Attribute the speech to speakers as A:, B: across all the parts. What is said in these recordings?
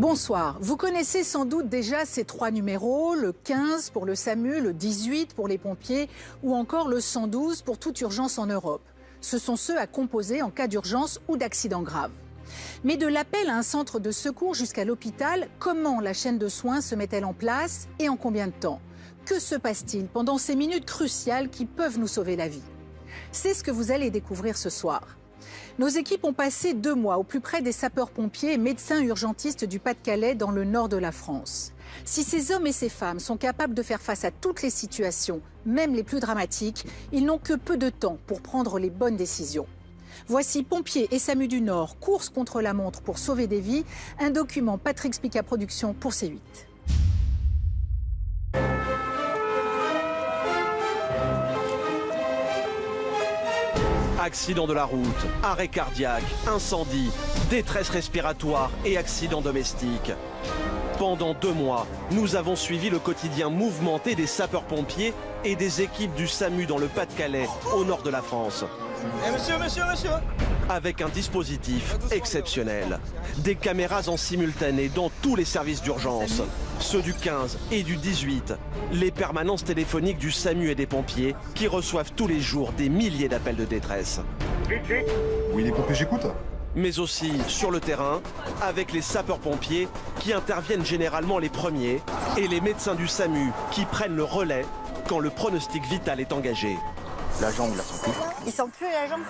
A: Bonsoir. Vous connaissez sans doute déjà ces 3 numéros, le 15 pour le SAMU, le 18 pour les pompiers ou encore le 112 pour toute urgence en Europe. Ce sont ceux à composer en cas d'urgence ou d'accident grave. Mais de l'appel à un centre de secours jusqu'à l'hôpital, comment la chaîne de soins se met-elle en place et en combien de temps? Que se passe-t-il pendant ces minutes cruciales qui peuvent nous sauver la vie? C'est ce que vous allez découvrir ce soir. Nos équipes ont passé 2 mois au plus près des sapeurs-pompiers et médecins urgentistes du Pas-de-Calais dans le nord de la France. Si ces hommes et ces femmes sont capables de faire face à toutes les situations, même les plus dramatiques, ils n'ont que peu de temps pour prendre les bonnes décisions. Voici Pompiers et SAMU du Nord, course contre la montre pour sauver des vies, un document Patrick Spica Productions pour C8.
B: Accident de la route, arrêt cardiaque, incendie, détresse respiratoire et accident domestique. Pendant 2 mois, nous avons suivi le quotidien mouvementé des sapeurs-pompiers et des équipes du SAMU dans le Pas-de-Calais, au nord de la France.
C: Monsieur
B: Avec un dispositif exceptionnel. Des caméras en simultané dans tous les services d'urgence. Ceux du 15 et du 18. Les permanences téléphoniques du SAMU et des pompiers qui reçoivent tous les jours des milliers d'appels de détresse.
D: Oui, les pompiers, j'écoute.
B: Mais aussi sur le terrain, avec les sapeurs-pompiers qui interviennent généralement les premiers et les médecins du SAMU qui prennent le relais quand le pronostic vital est engagé.
D: La jambe, il la sent plus.
E: Il sent plus la jambe.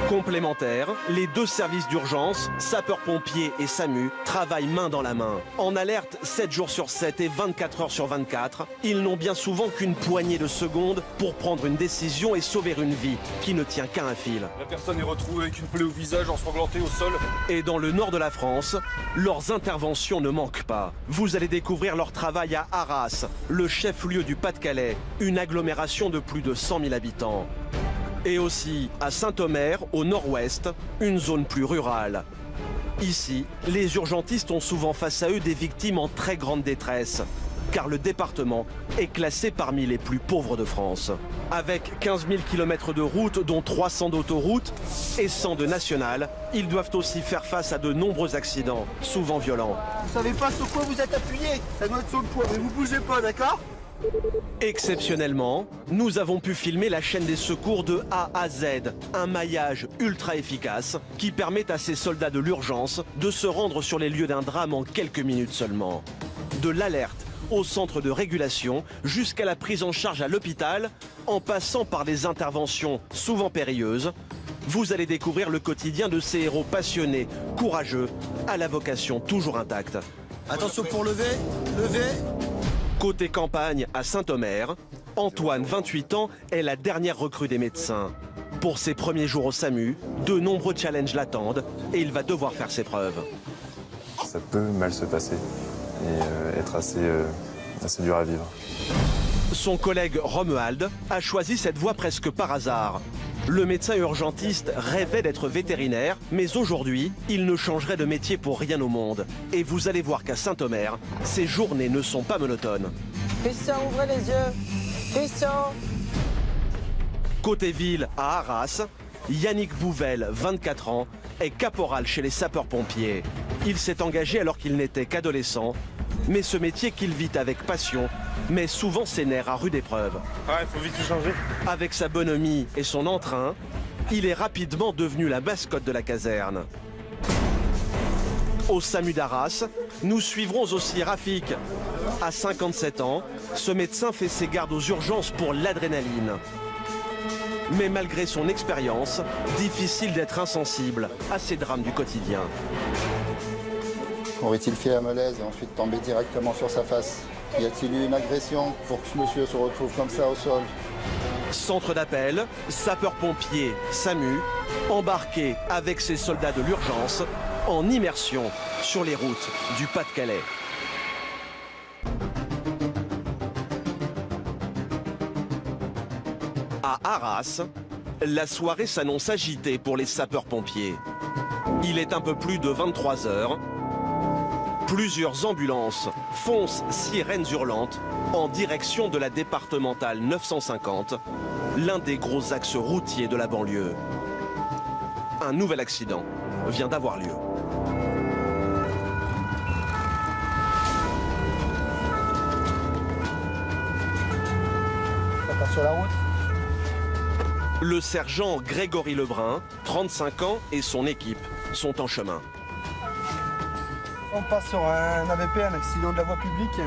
B: Complémentaires, les 2 services d'urgence, sapeurs-pompiers et SAMU, travaillent main dans la main. En alerte 7 jours sur 7 et 24 heures sur 24, ils n'ont bien souvent qu'une poignée de secondes pour prendre une décision et sauver une vie qui ne tient qu'à un fil.
C: La personne est retrouvée avec une plaie au visage, ensanglantée au sol.
B: Et dans le nord de la France, leurs interventions ne manquent pas. Vous allez découvrir leur travail à Arras, le chef-lieu du Pas-de-Calais, une agglomération de plus de 100 000 habitants. Et aussi à Saint-Omer, au nord-ouest, une zone plus rurale. Ici, les urgentistes ont souvent face à eux des victimes en très grande détresse, car le département est classé parmi les plus pauvres de France. Avec 15 000 km de routes, dont 300 d'autoroutes et 100 de nationales, ils doivent aussi faire face à de nombreux accidents, souvent violents.
F: Vous savez pas sur quoi vous êtes appuyé, ça doit être sur le poids, mais vous bougez pas, d'accord?
B: Exceptionnellement, nous avons pu filmer la chaîne des secours de A à Z, un maillage ultra efficace qui permet à ces soldats de l'urgence de se rendre sur les lieux d'un drame en quelques minutes seulement. De l'alerte au centre de régulation jusqu'à la prise en charge à l'hôpital, en passant par des interventions souvent périlleuses, vous allez découvrir le quotidien de ces héros passionnés, courageux, à la vocation toujours intacte.
F: Attention pour lever, lever.
B: Côté campagne à Saint-Omer, Antoine, 28 ans, est la dernière recrue des médecins. Pour ses premiers jours au SAMU, de nombreux challenges l'attendent et il va devoir faire ses preuves.
G: Ça peut mal se passer et être assez dur à vivre.
B: Son collègue Romuald a choisi cette voie presque par hasard. Le médecin urgentiste rêvait d'être vétérinaire, mais aujourd'hui, il ne changerait de métier pour rien au monde. Et vous allez voir qu'à Saint-Omer, ses journées ne sont pas monotones.
E: Christian, ouvrez les yeux. Christian.
B: Côté ville, à Arras, Yannick Bouvel, 24 ans, est caporal chez les sapeurs-pompiers. Il s'est engagé alors qu'il n'était qu'adolescent, mais ce métier qu'il vit avec passion met souvent ses nerfs à rude épreuve.
C: Ah, il faut vite se changer.
B: Avec sa bonhomie et son entrain, il est rapidement devenu la mascotte de la caserne. Au SAMU d'Arras, nous suivrons aussi Rafik. À 57 ans, ce médecin fait ses gardes aux urgences pour l'adrénaline. Mais malgré son expérience, difficile d'être insensible à ces drames du quotidien.
H: Aurait-il fait un malaise et ensuite tombé directement sur sa face? Y a-t-il eu une agression pour que ce monsieur se retrouve comme ça au sol?
B: Centre d'appel, sapeurs-pompiers, SAMU, embarqués avec ces soldats de l'urgence en immersion sur les routes du Pas-de-Calais. À Arras, la soirée s'annonce agitée pour les sapeurs-pompiers. Il est un peu plus de 23 heures. Plusieurs ambulances foncent sirènes hurlantes en direction de la départementale 950, l'un des gros axes routiers de la banlieue. Un nouvel accident vient d'avoir lieu.
F: sur la route.
B: Le sergent Grégory Lebrun, 35 ans, et son équipe sont en chemin.
F: On passe sur un AVP, un accident de la voie publique.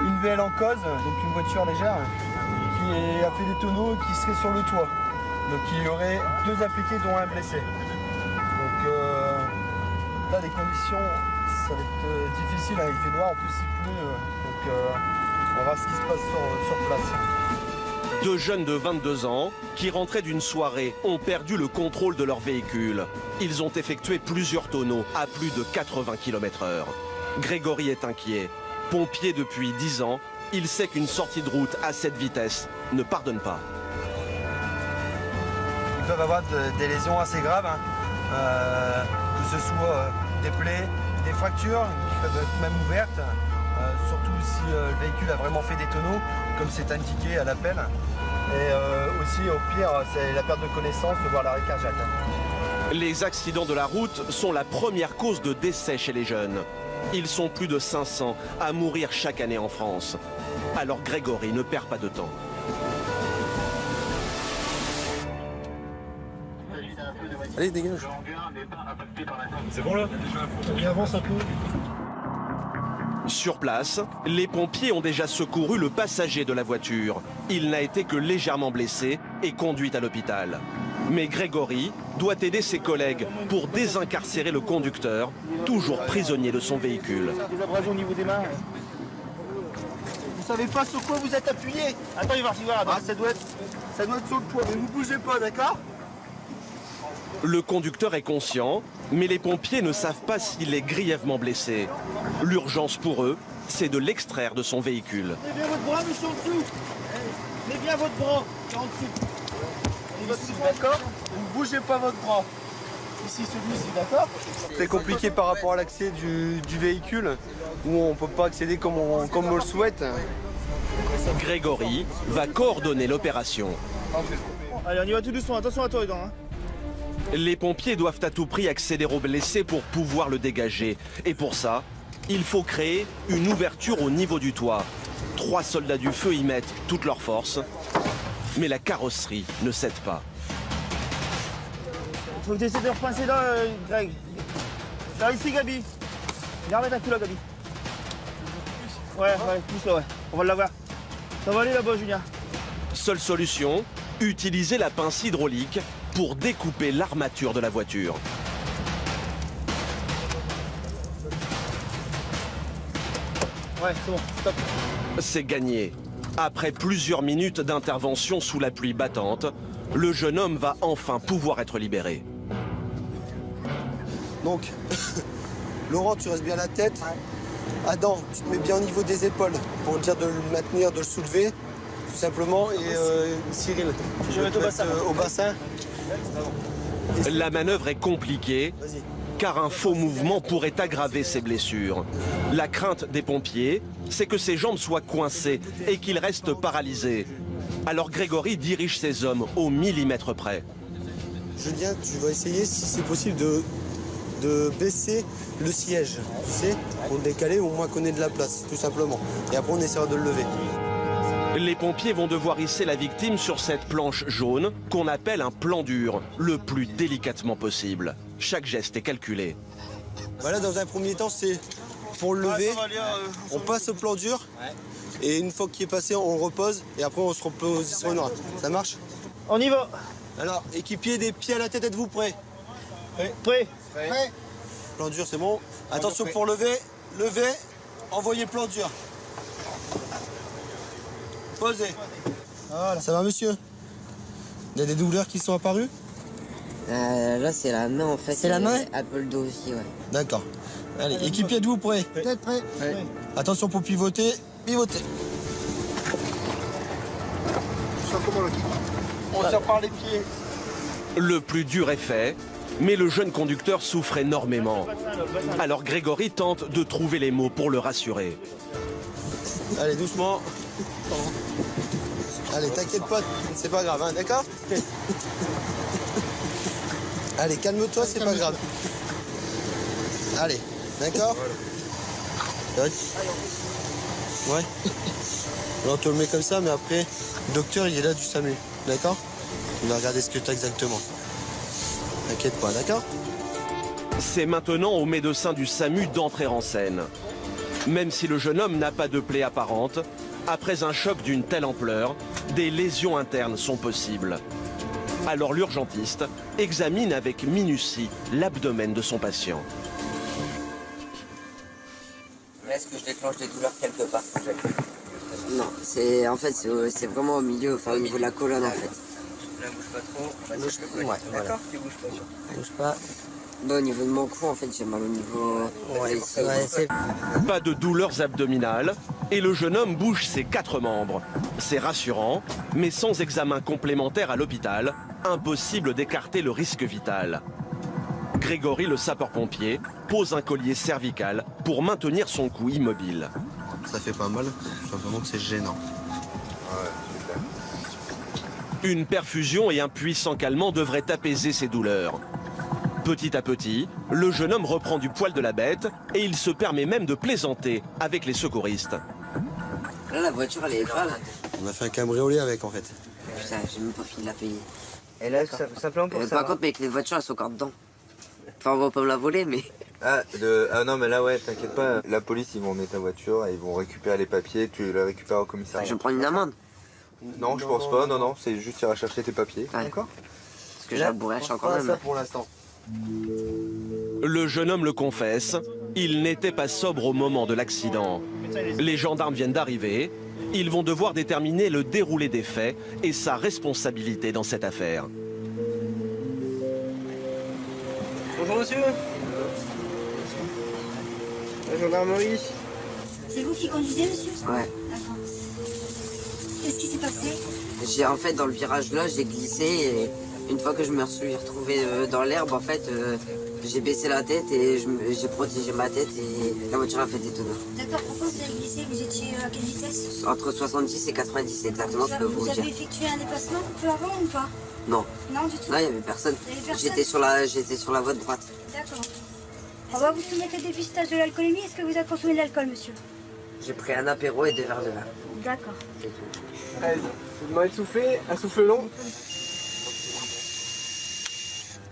F: Une VL en cause, donc une voiture légère, qui a fait des tonneaux et qui serait sur le toit. Donc il y aurait 2 impliqués dont un blessé. Donc là les conditions, ça va être difficile, hein. Il fait noir, en plus il pleut. Donc on va voir ce qui se passe sur place.
B: 2 jeunes de 22 ans qui rentraient d'une soirée ont perdu le contrôle de leur véhicule. Ils ont effectué plusieurs tonneaux à plus de 80 km/h. Grégory est inquiet. Pompier depuis 10 ans, il sait qu'une sortie de route à cette vitesse ne pardonne pas.
F: Ils peuvent avoir des lésions assez graves, hein. Que ce soit des plaies, des fractures qui peuvent être même ouvertes, surtout si le véhicule a vraiment fait des tonneaux, comme c'est indiqué à l'appel. Et aussi, au pire, c'est la perte de connaissance, voire l'arrêt cardiaque.
B: Les accidents de la route sont la première cause de décès chez les jeunes. Ils sont plus de 500 à mourir chaque année en France. Alors Grégory ne perd pas de temps.
G: Allez, dégage.
C: C'est bon là?
F: Il avance un peu.
B: Sur place, les pompiers ont déjà secouru le passager de la voiture. Il n'a été que légèrement blessé et conduit à l'hôpital. Mais Grégory doit aider ses collègues pour désincarcérer le conducteur, toujours prisonnier de son véhicule.
F: Des abrasions au niveau des mains. Vous savez pas sur quoi vous êtes appuyé? Attends, il va voir. Ah, ça doit être sur le toit, mais vous bougez pas, d'accord?
B: Le conducteur est conscient, mais les pompiers ne savent pas s'il est grièvement blessé. L'urgence pour eux, c'est de l'extraire de son véhicule.
F: Tenez bien votre bras, monsieur, en dessous. Tenez bien votre bras, là en dessous. D'accord? Vous ne bougez pas votre bras. Ici, celui-ci, d'accord? C'est compliqué par rapport à l'accès du véhicule, où on ne peut pas accéder comme on le souhaite.
B: Grégory va coordonner l'opération.
F: Allez, on y va tout doucement. Attention à toi, dedans. Hein.
B: Les pompiers doivent à tout prix accéder au blessé pour pouvoir le dégager. Et pour ça, il faut créer une ouverture au niveau du toit. 3 soldats du feu y mettent toutes leurs forces. Mais la carrosserie ne cède pas.
F: Faut que tu essaies de repasser là, Greg. Là, ici, Gabi. Viens remettre un coup là, Gabi. Ouais, pousse là, ouais. On va l'avoir. Ça va aller là-bas, Julien.
B: Seule solution, utiliser la pince hydraulique pour découper l'armature de la voiture.
F: Ouais, c'est bon, stop.
B: C'est gagné. Après plusieurs minutes d'intervention sous la pluie battante, le jeune homme va enfin pouvoir être libéré.
F: Donc, Laurent, tu restes bien la tête. Adam, tu te mets bien au niveau des épaules pour dire de le maintenir, de le soulever, tout simplement. Et Cyril, je vais te mettre au bassin.
B: La manœuvre est compliquée, car un faux mouvement pourrait aggraver ses blessures. La crainte des pompiers, c'est que ses jambes soient coincées et qu'il reste paralysé. Alors Grégory dirige ses hommes au millimètre près.
F: Julien, tu vas essayer, si c'est possible, de baisser le siège, tu sais, pour le décaler, au moins qu'on ait de la place, tout simplement. Et après, on essaiera de le lever.
B: Les pompiers vont devoir hisser la victime sur cette planche jaune qu'on appelle un plan dur, le plus délicatement possible. Chaque geste est calculé.
F: Voilà, dans un premier temps, c'est pour le lever, on passe au plan dur, et une fois qu'il est passé, on le repose, et après on se repositionnera. Ça marche? On y va. Alors, équipier des pieds à la tête, êtes-vous prêts? Prêt. Plan dur, c'est bon. Attention pour lever, envoyez plan dur. Posez. Voilà. Ça va, monsieur? Il y a des douleurs qui sont apparues?
E: Là, c'est la main en fait.
F: C'est la main?
E: Un peu le dos aussi, ouais.
F: D'accord. Allez, équipier, êtes-vous prêts? Peut-être prêt.
E: Ouais.
F: Attention pour pivoter. Pivotez. On sort par les pieds.
B: Le plus dur est fait, mais le jeune conducteur souffre énormément. Alors Grégory tente de trouver les mots pour le rassurer.
F: Allez, doucement. Allez, t'inquiète pas, c'est pas grave, hein, d'accord? Allez, calme-toi, c'est pas grave. Allez, d'accord? Ouais. Alors on te le met comme ça, mais après, le docteur il est là du SAMU, d'accord? On va regarder ce que tu as exactement. T'inquiète pas, d'accord?
B: C'est maintenant au médecin du SAMU d'entrer en scène. Même si le jeune homme n'a pas de plaie apparente, après un choc d'une telle ampleur, des lésions internes sont possibles. Alors l'urgentiste examine avec minutie l'abdomen de son patient.
E: Est-ce que je déclenche des douleurs quelque part? Non, c'est vraiment au milieu, enfin au niveau de la colonne en fait. Là, bouge pas trop. Ouais, voilà. D'accord, tu bouges pas. Bouge pas. Bon, au niveau de mon cou, en fait, j'ai mal au niveau...
B: Pas de douleurs abdominales et le jeune homme bouge ses 4 membres. C'est rassurant, mais sans examen complémentaire à l'hôpital, impossible d'écarter le risque vital. Grégory, le sapeur-pompier, pose un collier cervical pour maintenir son cou immobile.
F: Ça fait pas mal, simplement que c'est gênant.
B: Une perfusion et un puissant calmant devraient apaiser ses douleurs. Petit à petit, le jeune homme reprend du poil de la bête et il se permet même de plaisanter avec les secouristes.
E: Là, la voiture, elle est grave.
F: On a fait un cabriolet avec en fait.
E: Putain, j'ai même pas fini de la payer.
I: Et là, simplement pour ça.
E: Par contre, mais avec les voitures, elles sont encore dedans. Enfin, on va pas me la voler, mais...
I: Ah non, mais là, ouais, t'inquiète pas. La police, ils vont emmener ta voiture et ils vont récupérer les papiers. Tu les récupères au commissariat.
E: Je vais prendre une amende.
I: Non, je pense pas. Non, c'est juste iras chercher tes papiers.
E: Ouais.
I: D'accord?
E: Parce que j'ai un bourrage encore même.
F: Ça pour l'instant.
B: Le jeune homme le confesse, il n'était pas sobre au moment de l'accident. Les gendarmes viennent d'arriver, ils vont devoir déterminer le déroulé des faits et sa responsabilité dans cette affaire.
I: Bonjour monsieur. La gendarmerie.
J: C'est vous qui conduisez, monsieur?
E: Ouais.
J: D'accord. Qu'est-ce qui s'est passé?
E: En fait, dans le virage là, j'ai glissé et une fois que je me suis retrouvé dans l'herbe, en fait, j'ai baissé la tête et j'ai protégé ma tête et la voiture a fait des tonneaux.
J: D'accord, pourquoi vous avez glissé? Vous étiez à quelle vitesse?
E: Entre 70 et 90, c'est exactement ce que
J: Vous
E: vous
J: avez
E: dire.
J: effectué un dépassement un peu avant ou pas?
E: Non.
J: Non, du tout?
E: Non, il n'y avait personne.
J: Il y avait personne?
E: J'étais sur la voie de droite.
J: D'accord. On va vous soumettre au dépistage de l'alcoolémie. Est-ce que vous avez consommé de l'alcool, monsieur?
E: J'ai pris un apéro et 2 verres de vin.
J: D'accord.
E: C'est tout.
I: Allez, je vous demande de souffler, un souffle long.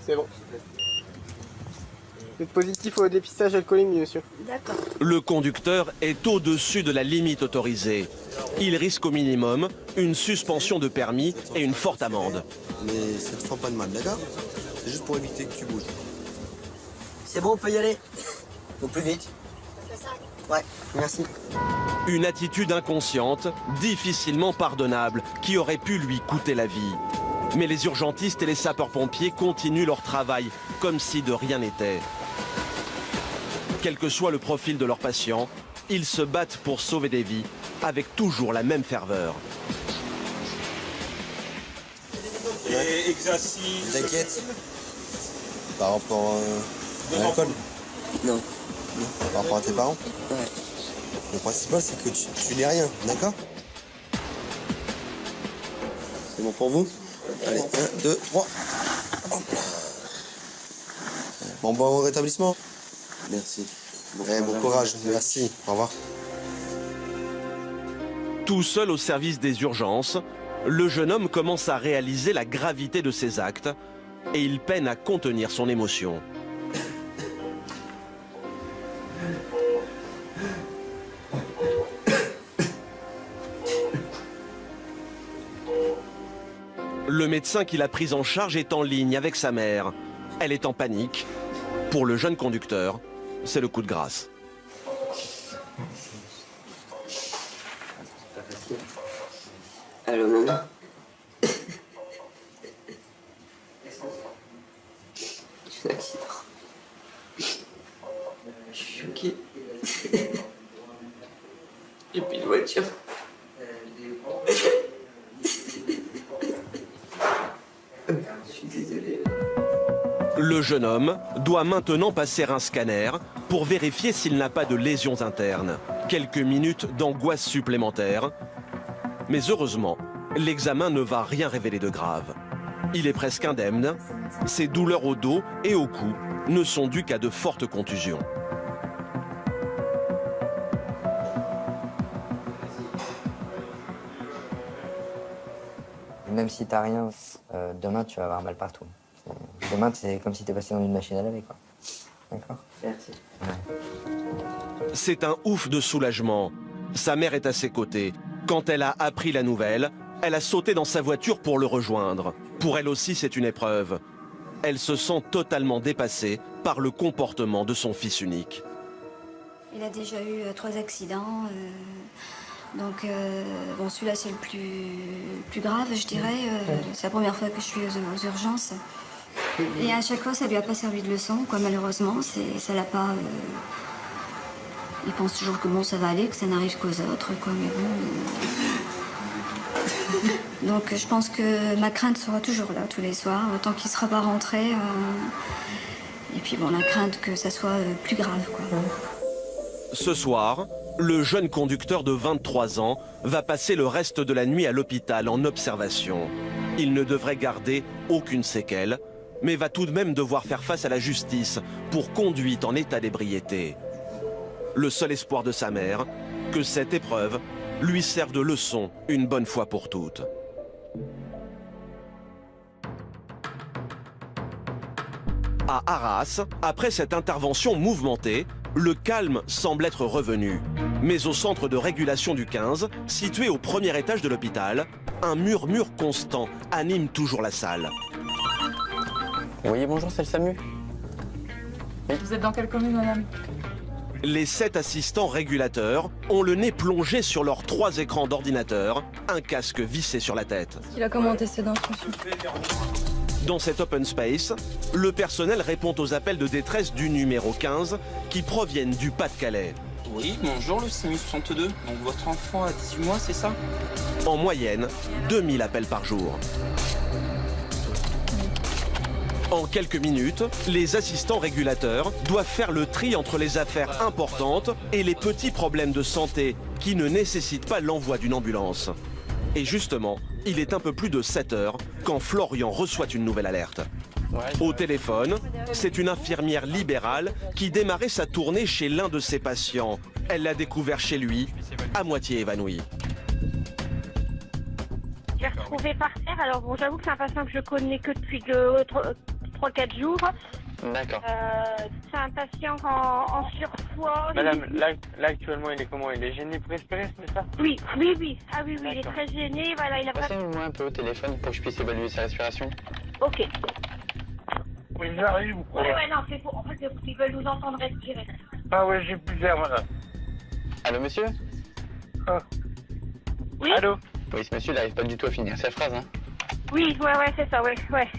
I: C'est bon. Vous êtes positif au dépistage alcoolémie, monsieur.
J: D'accord.
B: Le conducteur est au-dessus de la limite autorisée. Il risque au minimum une suspension de permis et une forte amende.
F: Mais ça te fera pas de mal, d'accord? C'est juste pour éviter que tu bouges.
E: C'est bon, on peut y aller? Faut plus vite. Ouais, merci.
B: Une attitude inconsciente, difficilement pardonnable, qui aurait pu lui coûter la vie. Mais les urgentistes et les sapeurs-pompiers continuent leur travail comme si de rien n'était. Quel que soit le profil de leurs patients, ils se battent pour sauver des vies avec toujours la même ferveur.
C: Et exercice.
F: T'inquiète. Par rapport à l'alcool?
E: Non.
F: Par rapport à tes parents?
E: Ouais.
F: Le principal, c'est que tu n'es rien, d'accord? C'est bon pour vous? Allez, 1, 2, 3. Bon rétablissement.
E: Merci.
F: Bon courage, merci. Au revoir.
B: Tout seul au service des urgences, le jeune homme commence à réaliser la gravité de ses actes et il peine à contenir son émotion. Le médecin qui l'a prise en charge est en ligne avec sa mère. Elle est en panique. Pour le jeune conducteur, c'est le coup de grâce.
E: Allô, maman? Je suis choqué. J'ai plus de voiture. Je suis désolé.
B: Le jeune homme doit maintenant passer un scanner pour vérifier s'il n'a pas de lésions internes. Quelques minutes d'angoisse supplémentaire. Mais heureusement, l'examen ne va rien révéler de grave. Il est presque indemne. Ses douleurs au dos et au cou ne sont dues qu'à de fortes contusions.
E: même si t'as rien, demain tu vas avoir mal partout. Demain, c'est comme si t'es passé dans une machine à laver, quoi. D'accord? Merci. Ouais.
B: C'est un ouf de soulagement. Sa mère est à ses côtés. Quand elle a appris la nouvelle, elle a sauté dans sa voiture pour le rejoindre. Pour elle aussi, c'est une épreuve. Elle se sent totalement dépassée par le comportement de son fils unique.
J: Il a déjà eu 3 accidents. Donc, bon, celui-là, c'est le plus grave, je dirais. C'est la première fois que je suis aux urgences. Et à chaque fois, ça lui a pas servi de leçon, quoi, malheureusement. Ça l'a pas... Il pense toujours que bon, ça va aller, que ça n'arrive qu'aux autres, quoi, mais bon... Donc, je pense que ma crainte sera toujours là, tous les soirs, tant qu'il ne sera pas rentré. Et puis, bon, la crainte que ça soit plus grave, quoi.
B: Ce soir, le jeune conducteur de 23 ans va passer le reste de la nuit à l'hôpital en observation. Il ne devrait garder aucune séquelle, mais va tout de même devoir faire face à la justice pour conduite en état d'ébriété. Le seul espoir de sa mère, que cette épreuve lui serve de leçon une bonne fois pour toutes. À Arras, après cette intervention mouvementée, le calme semble être revenu. Mais au centre de régulation du 15, situé au premier étage de l'hôpital, un murmure constant anime toujours la salle.
K: Oui, bonjour, c'est le SAMU. Oui. Vous êtes dans quelle commune, madame?
B: Les 7 assistants régulateurs ont le nez plongé sur leurs 3 écrans d'ordinateur, un casque vissé sur la tête.
L: Il a comment antécédent?
B: Dans cet open space, le personnel répond aux appels de détresse du numéro 15 qui proviennent du Pas-de-Calais.
M: Oui, bonjour, le SAMU 62. Donc votre enfant a 18 mois, c'est ça?
B: En moyenne, 2000 appels par jour. En quelques minutes, les assistants régulateurs doivent faire le tri entre les affaires importantes et les petits problèmes de santé qui ne nécessitent pas l'envoi d'une ambulance. Et justement, il est un peu plus de 7 heures quand Florian reçoit une nouvelle alerte. Au téléphone, c'est une infirmière libérale qui démarrait sa tournée chez l'un de ses patients. Elle l'a découvert chez lui, à moitié évanoui.
N: J'ai retrouvé par terre. Alors bon, j'avoue que c'est un patient que je connais que depuis 3-4 jours.
K: D'accord.
N: C'est un patient en surpoids.
K: Madame, là actuellement il est comment? Il est gêné pour respirer, c'est ça?
N: Oui. Ah oui, il est très gêné. Voilà, il a pas...
K: Passez-moi un peu au téléphone pour que je puisse évaluer sa respiration.
N: Ok.
K: Oui, j'arrive ou quoi?
N: Ouais, non, c'est pour... En fait, ils veulent nous entendre respirer.
K: Ah ouais, j'ai plus d'air, madame. Allô, monsieur?
N: Oui.
K: Allô? Oui, ce monsieur n'arrive pas du tout à finir sa phrase, hein.
N: Oui, c'est ça, ouais.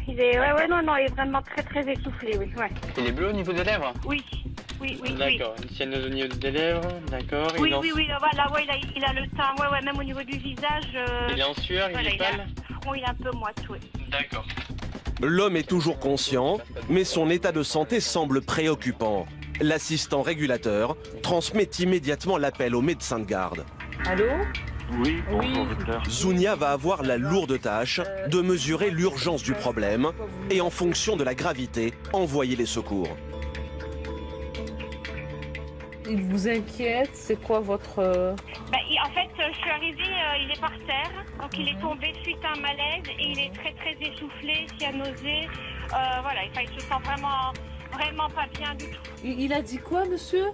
N: Il est, non, il est vraiment très essoufflé, oui, ouais.
K: Il est bleu au niveau des lèvres?
N: Oui.
K: D'accord, une cyanose au niveau des lèvres, d'accord.
N: Oui, voilà, ouais, il a le teint, ouais, même au niveau du visage.
K: Il est en sueur, il est pâle?
N: Il est un peu moite, oui.
K: D'accord.
B: L'homme est toujours conscient, mais son état de santé semble préoccupant. L'assistant régulateur transmet immédiatement l'appel au médecin de garde.
L: Allô?
K: Oui, bonjour, docteur.
B: Zounia va avoir la lourde tâche de mesurer l'urgence du problème et en fonction de la gravité, envoyer les secours.
L: Il vous inquiète? C'est quoi votre...
N: En fait, je suis arrivée, il est par terre, donc il est tombé suite à un malaise et il est très essoufflé, cyanosé. Voilà, il se sent vraiment pas bien du tout.
L: Il a dit quoi, monsieur?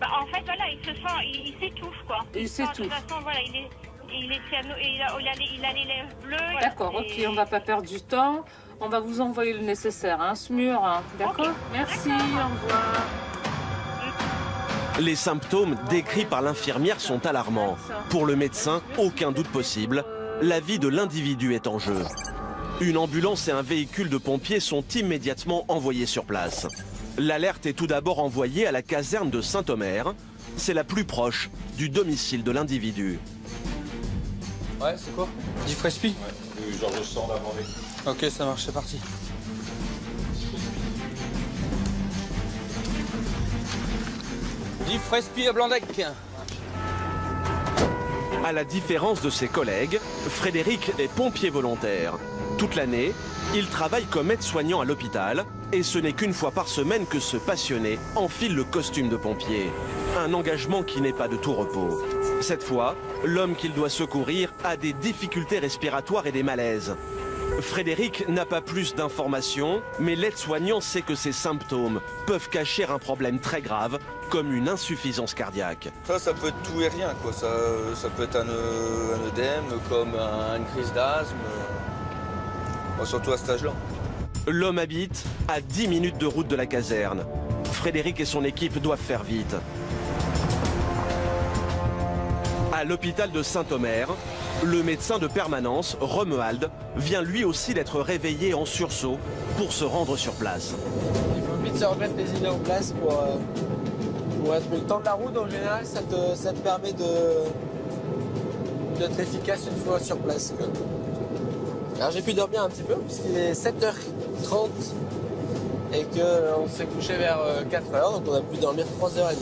N: En fait, voilà, il s'étouffe, quoi.
L: Il s'étouffe.
N: De toute façon, voilà, il est cyano, il a les lèvres bleues.
L: D'accord, ok, on va pas perdre du temps. On va vous envoyer le nécessaire, hein, SMUR, hein. D'accord? Okay. Merci, au revoir.
B: Les symptômes décrits par l'infirmière sont alarmants. Pour le médecin, aucun doute possible, la vie de l'individu est en jeu. Une ambulance et un véhicule de pompiers sont immédiatement envoyés sur place. L'alerte est tout d'abord envoyée à la caserne de Saint-Omer. C'est la plus proche du domicile de l'individu.
F: Ouais, c'est quoi? Du Frespi?
C: Ouais, Georges Sand à Vendée.
F: Ok, ça marche, c'est parti. Du Frespi à Blandec.
B: À la différence de ses collègues, Frédéric est pompier volontaire. Toute l'année, il travaille comme aide-soignant à l'hôpital et ce n'est qu'une fois par semaine que ce passionné enfile le costume de pompier. Un engagement qui n'est pas de tout repos. Cette fois, l'homme qu'il doit secourir a des difficultés respiratoires et des malaises. Frédéric n'a pas plus d'informations, mais l'aide-soignant sait que ces symptômes peuvent cacher un problème très grave, comme une insuffisance cardiaque.
I: Ça peut être tout et rien, quoi. Ça peut être un œdème, comme une crise d'asthme, surtout à cet âge-là.
B: L'homme habite à 10 minutes de route de la caserne. Frédéric et son équipe doivent faire vite. À l'hôpital de Saint-Omer, le médecin de permanence, Romuald, vient lui aussi d'être réveillé en sursaut pour se rendre sur place.
O: Il faut vite se remettre les idées en place pour être le temps de la route. En général, ça te permet d'être efficace une fois sur place. Alors j'ai pu dormir un petit peu puisqu'il est 7h30 et qu'on s'est couché vers 4h, donc on a pu dormir 3h30.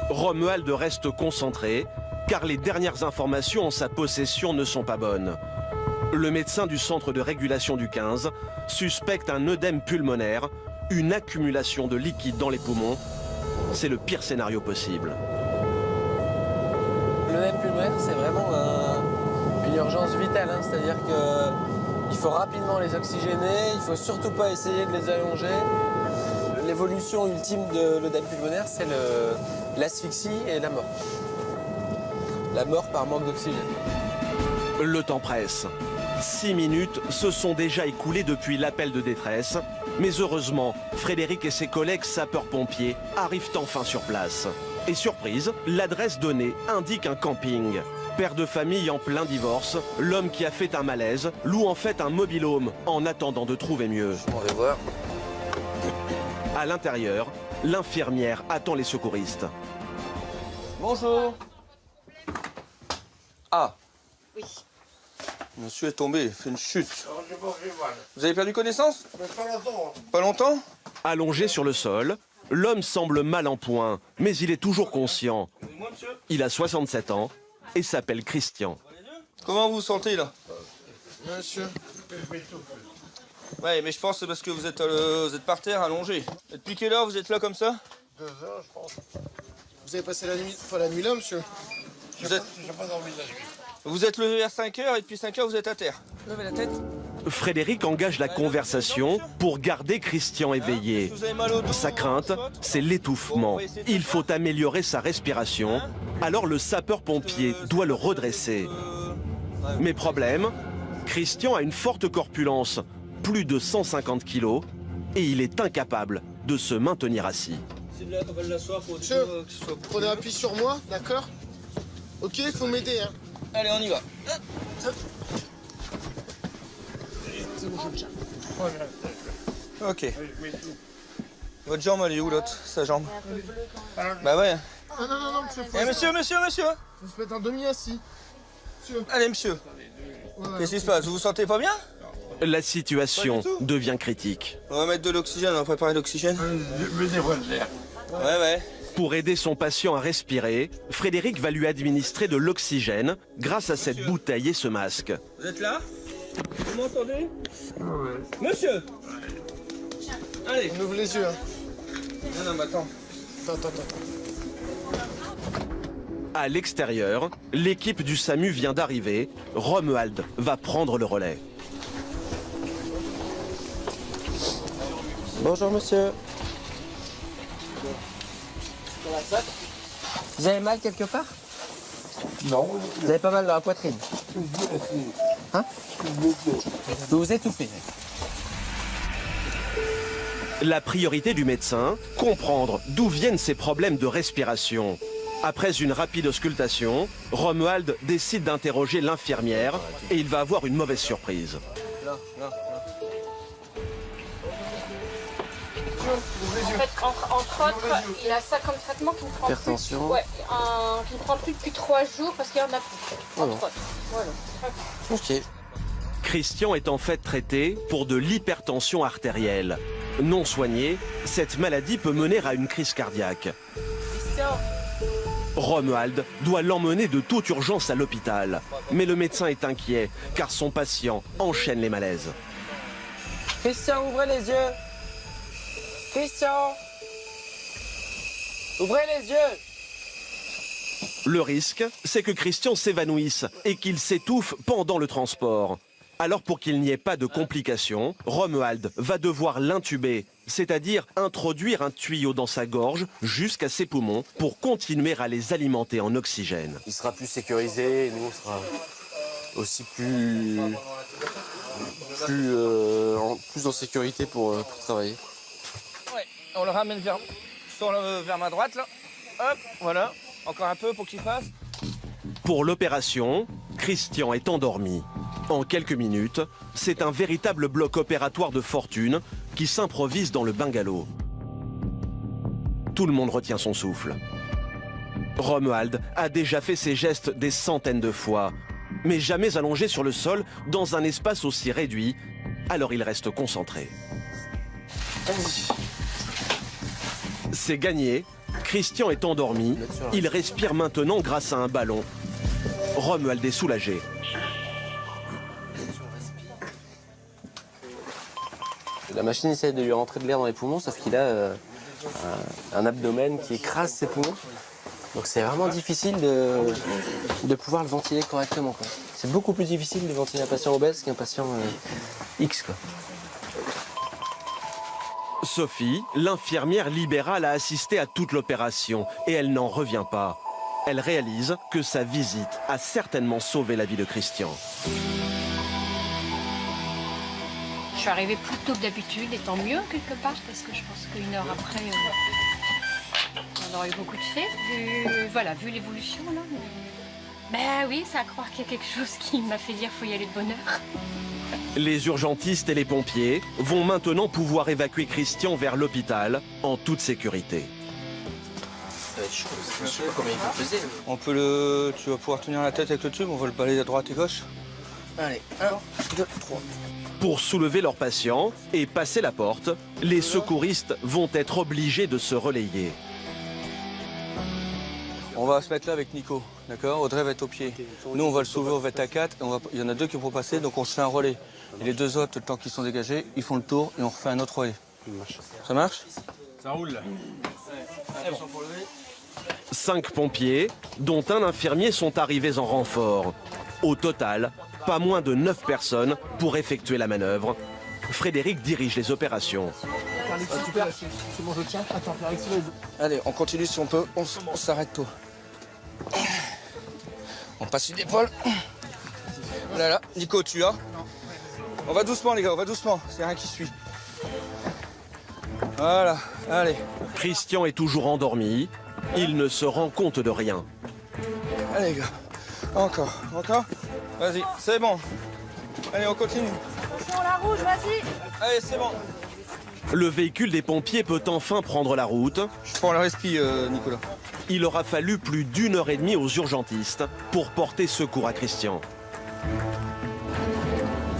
B: Romuald reste concentré, car les dernières informations en sa possession ne sont pas bonnes. Le médecin du centre de régulation du 15 suspecte un œdème pulmonaire, une accumulation de liquide dans les poumons. C'est le pire scénario possible.
O: L'œdème pulmonaire, c'est vraiment une urgence vitale, hein, c'est-à-dire qu'il faut rapidement les oxygéner, il ne faut surtout pas essayer de les allonger. L'évolution ultime de l'œdème pulmonaire, c'est l'asphyxie et la mort. La mort par manque d'oxygène.
B: Le temps presse. 6 minutes se sont déjà écoulées depuis l'appel de détresse. Mais heureusement, Frédéric et ses collègues sapeurs-pompiers arrivent enfin sur place. Et surprise, l'adresse donnée indique un camping. Père de famille en plein divorce, l'homme qui a fait un malaise loue en fait un mobil-home en attendant de trouver mieux.
I: On va voir.
B: À l'intérieur, l'infirmière attend les secouristes.
I: Bonjour. Ah.
P: Oui.
I: Monsieur est tombé, il fait une chute. Vous avez perdu connaissance?
P: Pas longtemps.
I: Pas longtemps?
B: Allongé sur le sol, l'homme semble mal en point, mais il est toujours conscient. Il a 67 ans et s'appelle Christian.
I: Comment vous vous sentez là?
P: Monsieur.
I: Ouais, mais je pense que c'est parce que vous êtes par terre, allongé. Et depuis quelle heure vous êtes là comme ça?
P: 2 heures, je pense. Vous avez passé la nuit là, monsieur? J'ai pas dormi de la nuit.
I: Vous êtes levé à 5 heures et depuis 5 heures vous êtes à terre. Levez la tête.
B: Frédéric engage la conversation pour garder Christian éveillé. Sa crainte, c'est l'étouffement. Il faut améliorer sa respiration. Alors le sapeur-pompier doit le redresser. Mais problème, Christian a une forte corpulence, plus de 150 kilos, et il est incapable de se maintenir assis.
P: Monsieur, prenez appui sur moi, d'accord? Ok, il faut m'aider, hein.
I: Allez, on y va.
P: C'est bon, je le tiens.
I: Ok. Votre jambe, elle est où l'autre? Sa jambe? Bah ouais.
P: Non, monsieur.
I: Eh, monsieur.
P: Faut se mettre en demi-assis. Monsieur.
I: Allez, monsieur. Qu'est-ce qui se passe? Vous vous sentez pas bien?
B: La situation devient critique.
I: On va mettre de l'oxygène, on va préparer l'oxygène. Ouais.
B: Pour aider son patient à respirer, Frédéric va lui administrer de l'oxygène grâce à cette bouteille et ce masque.
I: Vous êtes là? Vous m'entendez? Monsieur! Allez,
P: on ouvre les yeux. Hein.
I: Non, mais attends.
P: Attends.
B: À l'extérieur, l'équipe du SAMU vient d'arriver. Romuald va prendre le relais.
O: Bonjour monsieur. Vous avez mal quelque part?
P: Non.
O: Vous avez pas mal dans la poitrine? Hein? Vous vous étouffez.
B: La priorité du médecin, comprendre d'où viennent ces problèmes de respiration. Après une rapide auscultation, Romuald décide d'interroger l'infirmière et il va avoir une mauvaise surprise.
I: Là.
L: En fait, entre autres, il a ça comme traitement qui ne prend
O: Hypertension.
L: plus. Ouais, qui ne prend plus depuis 3 jours parce qu'il y en a plus. Entre autres. Voilà.
O: Ok.
B: Christian est en fait traité pour de l'hypertension artérielle. Non soignée, cette maladie peut mener à une crise cardiaque. Romuald doit l'emmener de toute urgence à l'hôpital. Mais le médecin est inquiet car son patient enchaîne les malaises.
O: Christian, ouvrez les yeux. Christian. Ouvrez les yeux!
B: Le risque, c'est que Christian s'évanouisse et qu'il s'étouffe pendant le transport. Alors pour qu'il n'y ait pas de complications, Romuald va devoir l'intuber, c'est-à-dire introduire un tuyau dans sa gorge jusqu'à ses poumons pour continuer à les alimenter en oxygène.
O: Il sera plus sécurisé et nous on sera aussi plus en sécurité pour travailler.
M: Ouais, on le ramène vers ma droite là. Hop, voilà. Encore un peu pour qu'il fasse.
B: Pour l'opération, Christian est endormi. En quelques minutes, c'est un véritable bloc opératoire de fortune qui s'improvise dans le bungalow. Tout le monde retient son souffle. Romuald a déjà fait ces gestes des centaines de fois, mais jamais allongé sur le sol dans un espace aussi réduit, alors il reste concentré. C'est gagné, Christian est endormi, il respire maintenant grâce à un ballon. Romuald est soulagé.
O: La machine essaie de lui rentrer de l'air dans les poumons, sauf qu'il a un abdomen qui écrase ses poumons. Donc c'est vraiment difficile de pouvoir le ventiler correctement. C'est beaucoup plus difficile de ventiler un patient obèse qu'un patient X, quoi.
B: Sophie, l'infirmière libérale, a assisté à toute l'opération et elle n'en revient pas. Elle réalise que sa visite a certainement sauvé la vie de Christian.
Q: Je suis arrivée plus tôt que d'habitude, et tant mieux quelque part, parce que je pense qu'une heure après, on aurait eu beaucoup de faits, vu l'évolution là. Ben oui, c'est à croire qu'il y a quelque chose qui m'a fait dire qu'il faut y aller de bonne heure.
B: Les urgentistes et les pompiers vont maintenant pouvoir évacuer Christian vers l'hôpital en toute sécurité.
O: Ça va être chaud, c'est chaud, combien il faut peser?
M: Tu vas pouvoir tenir la tête avec le tube, on va le balayer à droite et gauche.
O: Allez, 1, 2, 3.
B: Pour soulever leur patient et passer la porte, les secouristes vont être obligés de se relayer.
M: On va se mettre là avec Nico, d'accord? Audrey va être au pied. Nous, on va le soulever, on va être à 4. Il y en a 2 qui vont passer, donc on se fait un relais. Et les 2 autres, le temps qu'ils sont dégagés, ils font le tour et on refait un autre relais. Ça marche?
C: Ça roule.
B: 5 pompiers, dont un infirmier, sont arrivés en renfort. Au total, pas moins de 9 personnes pour effectuer la manœuvre. Frédéric dirige les opérations.
F: C'est bon, je tiens. Attends,
M: allez, on continue si on peut, on s'arrête tôt. On passe une épaule. Voilà, Nico, tu as. On va doucement les gars, on va doucement, c'est rien qui suit. Voilà, allez.
B: Christian est toujours endormi, il ne se rend compte de rien.
M: Allez les gars, encore. Vas-y, c'est bon. Allez, on continue.
Q: Attention, la rouge, vas-y.
M: Allez, c'est bon.
B: Le véhicule des pompiers peut enfin prendre la route.
M: Je prends le respi, Nicolas.
B: Il aura fallu plus d'1h30 aux urgentistes pour porter secours à Christian.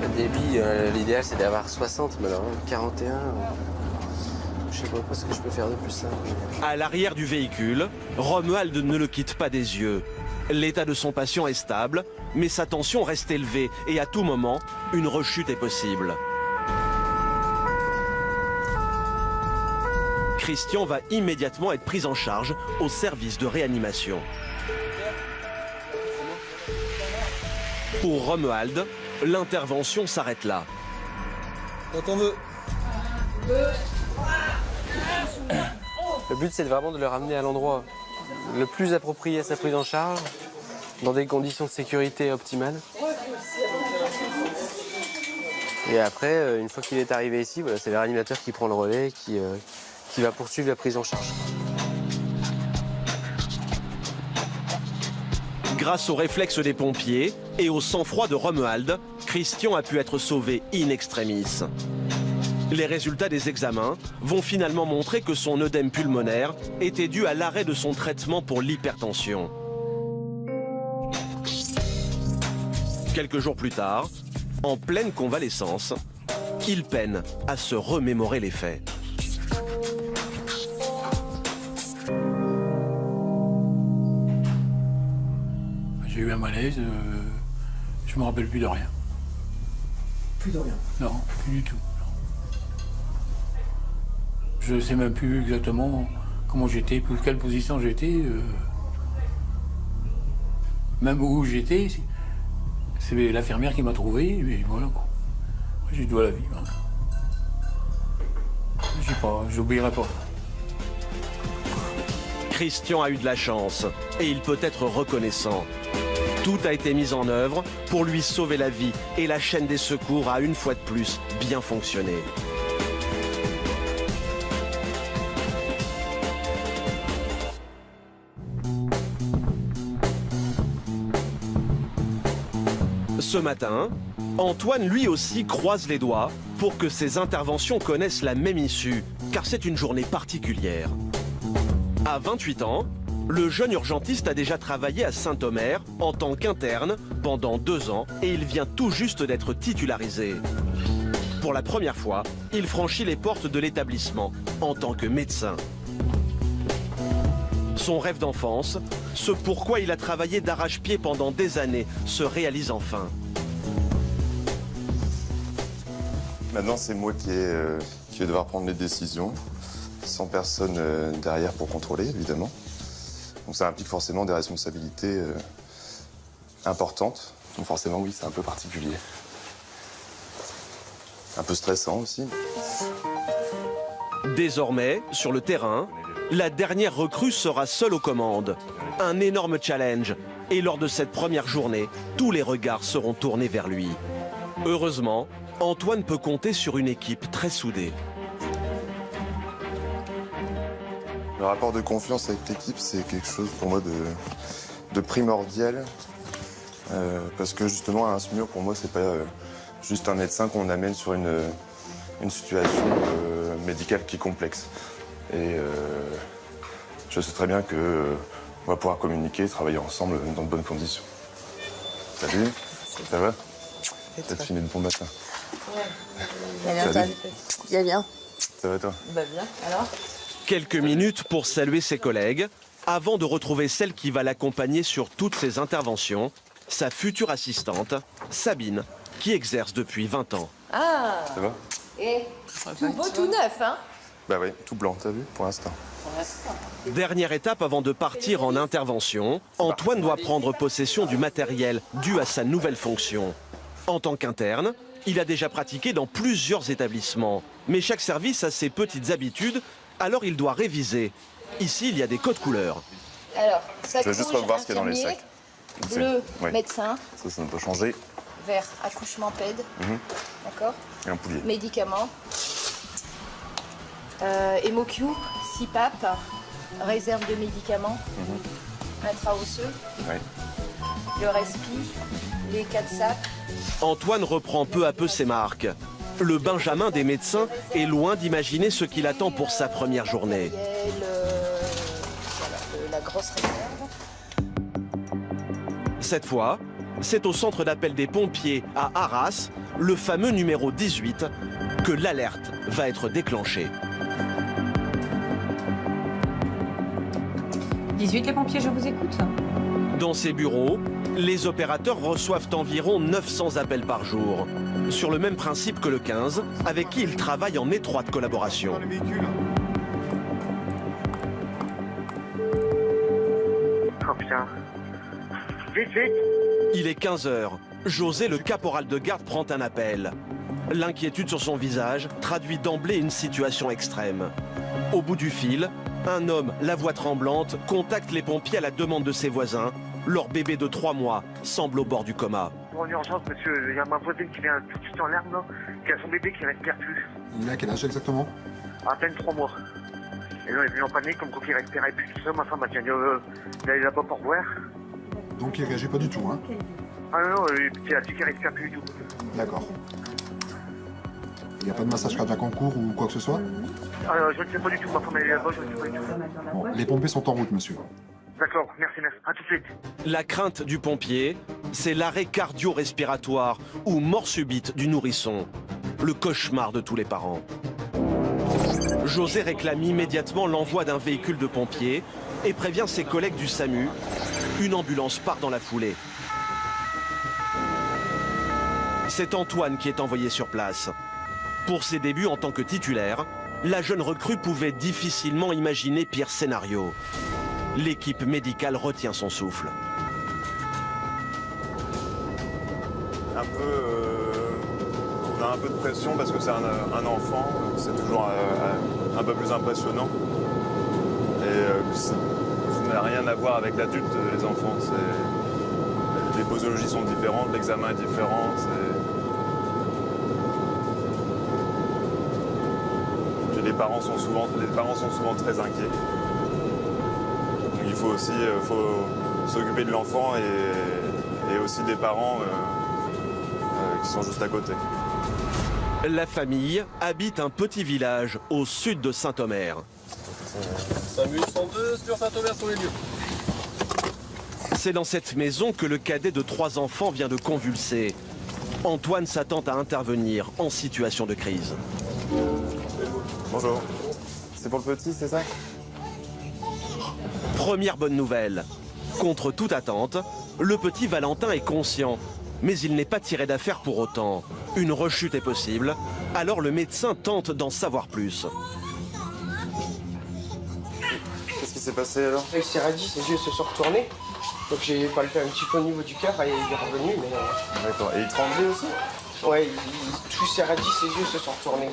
O: Le débit, l'idéal c'est d'avoir 60, mais alors 41, je sais pas ce que je peux faire de plus simple.
B: À l'arrière du véhicule, Romuald ne le quitte pas des yeux. L'état de son patient est stable, mais sa tension reste élevée et à tout moment, une rechute est possible. Christian va immédiatement être pris en charge au service de réanimation. Pour Romuald, l'intervention s'arrête là.
M: Quand on veut.
O: Le but c'est vraiment de le ramener à l'endroit le plus approprié à sa prise en charge, dans des conditions de sécurité optimales. Et après, une fois qu'il est arrivé ici, voilà, c'est le réanimateur qui prend le relais, qui va poursuivre la prise en charge.
B: Grâce aux réflexes des pompiers et au sang-froid de Romuald, Christian a pu être sauvé in extremis. Les résultats des examens vont finalement montrer que son œdème pulmonaire était dû à l'arrêt de son traitement pour l'hypertension. Quelques jours plus tard, en pleine convalescence, il peine à se remémorer les faits.
R: J'ai eu un malaise, je me rappelle plus de rien.
F: Plus de rien?
R: Non, plus du tout. Je sais même plus exactement comment j'étais, quelle position j'étais. Même où j'étais, c'est l'infirmière qui m'a trouvé, et voilà quoi. J'ai dû à la vie. Voilà. J'oublierai pas.
B: Christian a eu de la chance et il peut être reconnaissant. Tout a été mis en œuvre pour lui sauver la vie et la chaîne des secours a une fois de plus bien fonctionné. Ce matin, Antoine lui aussi croise les doigts pour que ses interventions connaissent la même issue, car c'est une journée particulière. À 28 ans, le jeune urgentiste a déjà travaillé à Saint-Omer en tant qu'interne pendant 2 ans et il vient tout juste d'être titularisé. Pour la première fois, il franchit les portes de l'établissement en tant que médecin. Son rêve d'enfance, ce pourquoi il a travaillé d'arrache-pied pendant des années, se réalise enfin.
G: Maintenant, c'est moi qui vais devoir prendre les décisions, sans personne derrière pour contrôler, évidemment. Donc ça implique forcément des responsabilités importantes. Donc forcément, oui, c'est un peu particulier. Un peu stressant aussi.
B: Désormais, sur le terrain, la dernière recrue sera seule aux commandes. Un énorme challenge. Et lors de cette première journée, tous les regards seront tournés vers lui. Heureusement, Antoine peut compter sur une équipe très soudée.
G: Le rapport de confiance avec l'équipe, c'est quelque chose pour moi de primordial. Parce que justement, un SMUR, pour moi, c'est pas juste un médecin qu'on amène sur une situation médicale qui est complexe. Et je sais très bien qu'on va pouvoir communiquer, travailler ensemble dans de bonnes conditions. Salut, ça va? T'as fini de bon matin.
E: Salut. Bien.
G: Ça va toi?
E: Bah bien, alors?
B: Quelques minutes pour saluer ses collègues, avant de retrouver celle qui va l'accompagner sur toutes ses interventions, sa future assistante, Sabine, qui exerce depuis 20 ans.
S: Ah!
G: Ça va?
S: Et tout beau, tout neuf, hein?
G: Bah oui, tout blanc, t'as vu, pour l'instant.
B: Dernière étape avant de partir en intervention, Antoine doit prendre possession du matériel dû à sa nouvelle fonction. En tant qu'interne, il a déjà pratiqué dans plusieurs établissements. Mais chaque service a ses petites habitudes, alors il doit réviser. Ici, il y a des codes couleurs.
S: Alors, sac
G: je vais juste revoir ce qu'il y a dans les sacs.
S: Bleu,
G: oui.
S: médecin.
G: Ça ne peut changer.
S: Vert, accouchement pède. D'accord.
G: Et un poulier.
S: Médicaments. HemoQ, CPAP, réserve de médicaments. Intra-osseux.
G: Oui.
S: Le respi, les 4 sacs.
B: Antoine reprend peu à peu ses marques. Le Benjamin des médecins est loin d'imaginer ce qu'il attend pour sa première journée.
S: La grosse réserve.
B: Cette fois, c'est au centre d'appel des pompiers à Arras, le fameux numéro 18, que l'alerte va être déclenchée.
T: 18, les pompiers, je vous écoute.
B: Dans ces bureaux, les opérateurs reçoivent environ 900 appels par jour. Sur le même principe que le 15, avec qui ils travaillent en étroite collaboration.
U: Oh putain. Vite.
B: Il est 15 h. José, le caporal de garde, prend un appel. L'inquiétude sur son visage traduit d'emblée une situation extrême. Au bout du fil, un homme, la voix tremblante, contacte les pompiers à la demande de ses voisins. Leur bébé de 3 mois semble au bord du coma.
U: En urgence, monsieur, il y a ma voisine qui vient tout de suite en larmes, là, qui a son bébé qui respire plus.
D: Il a quel âge exactement?
U: À peine 3 mois. Et là, il est venu en panique, comme quoi il respirait plus tout ça. Ma femme m'a dit, il est là-bas pour voir.
D: Donc il réagit pas du tout, hein?
U: Ah non, il a dit qu'il respire plus du tout.
D: D'accord. Il n'y a pas de massage cardiaque en cours ou quoi que ce soit?
U: Je ne sais pas du tout, ma femme elle est là-bas, je ne sais pas du tout.
D: Bon, les pompiers sont en route, monsieur.
U: D'accord, merci, à tout de suite.
B: La crainte du pompier, c'est l'arrêt cardio-respiratoire ou mort subite du nourrisson. Le cauchemar de tous les parents. José réclame immédiatement l'envoi d'un véhicule de pompiers et prévient ses collègues du SAMU. Une ambulance part dans la foulée. C'est Antoine qui est envoyé sur place. Pour ses débuts en tant que titulaire, la jeune recrue pouvait difficilement imaginer pire scénario. L'équipe médicale retient son souffle.
G: On a un peu de pression parce que c'est un enfant, c'est toujours un peu plus impressionnant. Et ça n'a rien à voir avec l'adulte, les enfants. Les posologies sont différentes, l'examen est différent. Puis les parents sont souvent très inquiets. Donc il faut aussi s'occuper de l'enfant et aussi des parents qui sont juste à côté.
B: La famille habite un petit village au sud de Saint-Omer.
M: Samu 102 sur Saint-Omer sur les lieux.
B: C'est dans cette maison que le cadet de 3 enfants vient de convulser. Antoine s'attend à intervenir en situation de crise.
G: Bonjour. C'est pour le petit, c'est ça?
B: Première bonne nouvelle. Contre toute attente, le petit Valentin est conscient. Mais il n'est pas tiré d'affaire pour autant. Une rechute est possible, alors le médecin tente d'en savoir plus.
G: Qu'est-ce qui s'est passé alors?
O: Il s'est radis, ses yeux se sont retournés. Donc j'ai palpé un petit peu au niveau du cœur et il est revenu. Mais...
G: D'accord. Et il tremblait aussi?
O: Ouais, tout s'est radis, ses yeux se sont retournés.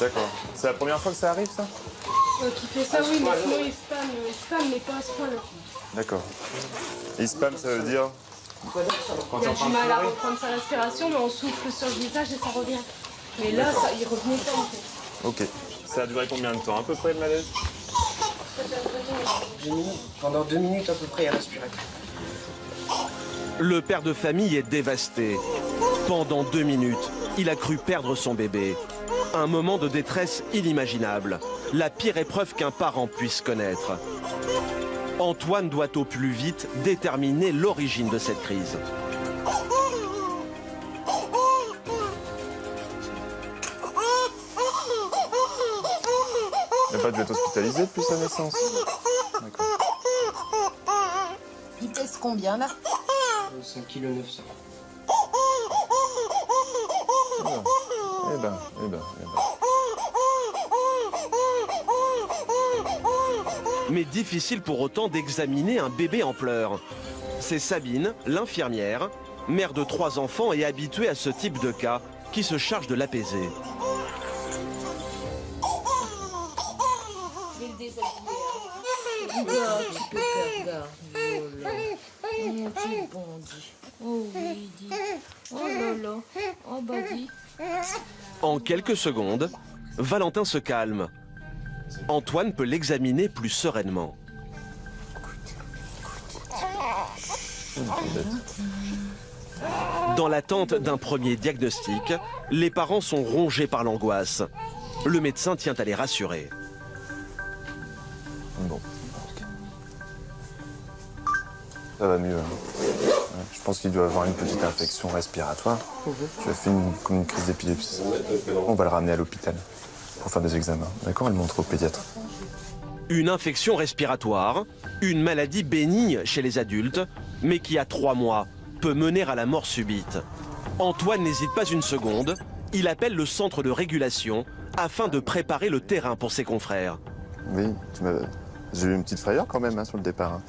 G: D'accord. C'est la première fois que ça arrive, ça?
L: Qui fait ça, oui, mais sinon il spam, mais pas à ce point-là.
G: D'accord. Et spam, ça veut dire?
L: Il a du mal à reprendre sa respiration, mais on souffle sur le visage et ça revient. Mais là, ça, il revenait pas en fait.
G: Ok. Ça a duré combien de temps à peu près le malaise?
O: Pendant 2 minutes à peu près, il a respiré.
B: Le père de famille est dévasté. Pendant 2 minutes, il a cru perdre son bébé. Un moment de détresse inimaginable. La pire épreuve qu'un parent puisse connaître. Antoine doit au plus vite déterminer l'origine de cette crise.
G: Il n'a pas dû être hospitalisé depuis sa naissance.
S: Il pèse combien là?
O: 5,9 kg ça.
G: Eh ben.
B: Mais difficile pour autant d'examiner un bébé en pleurs. C'est Sabine, l'infirmière, mère de 3 enfants et habituée à ce type de cas, qui se charge de l'apaiser.
S: Je vais le déshabiller. Regarde, tu peux faire, regarde. Oh, tu bandit. Oh oui, dis. Oh là là. Oh bah dis.
B: En quelques secondes, Valentin se calme. Antoine peut l'examiner plus sereinement. Dans l'attente d'un premier diagnostic, les parents sont rongés par l'angoisse. Le médecin tient à les rassurer.
G: Bon. Ça va mieux. Je pense qu'il doit avoir une petite infection respiratoire. Tu as fait comme une crise d'épilepsie. On va le ramener à l'hôpital pour faire des examens. D'accord? Elle montre au pédiatre.
B: Une infection respiratoire, une maladie bénigne chez les adultes, mais qui à 3 mois peut mener à la mort subite. Antoine n'hésite pas une seconde. Il appelle le centre de régulation afin de préparer le terrain pour ses confrères.
G: Oui, j'ai eu une petite frayeur quand même sur le départ.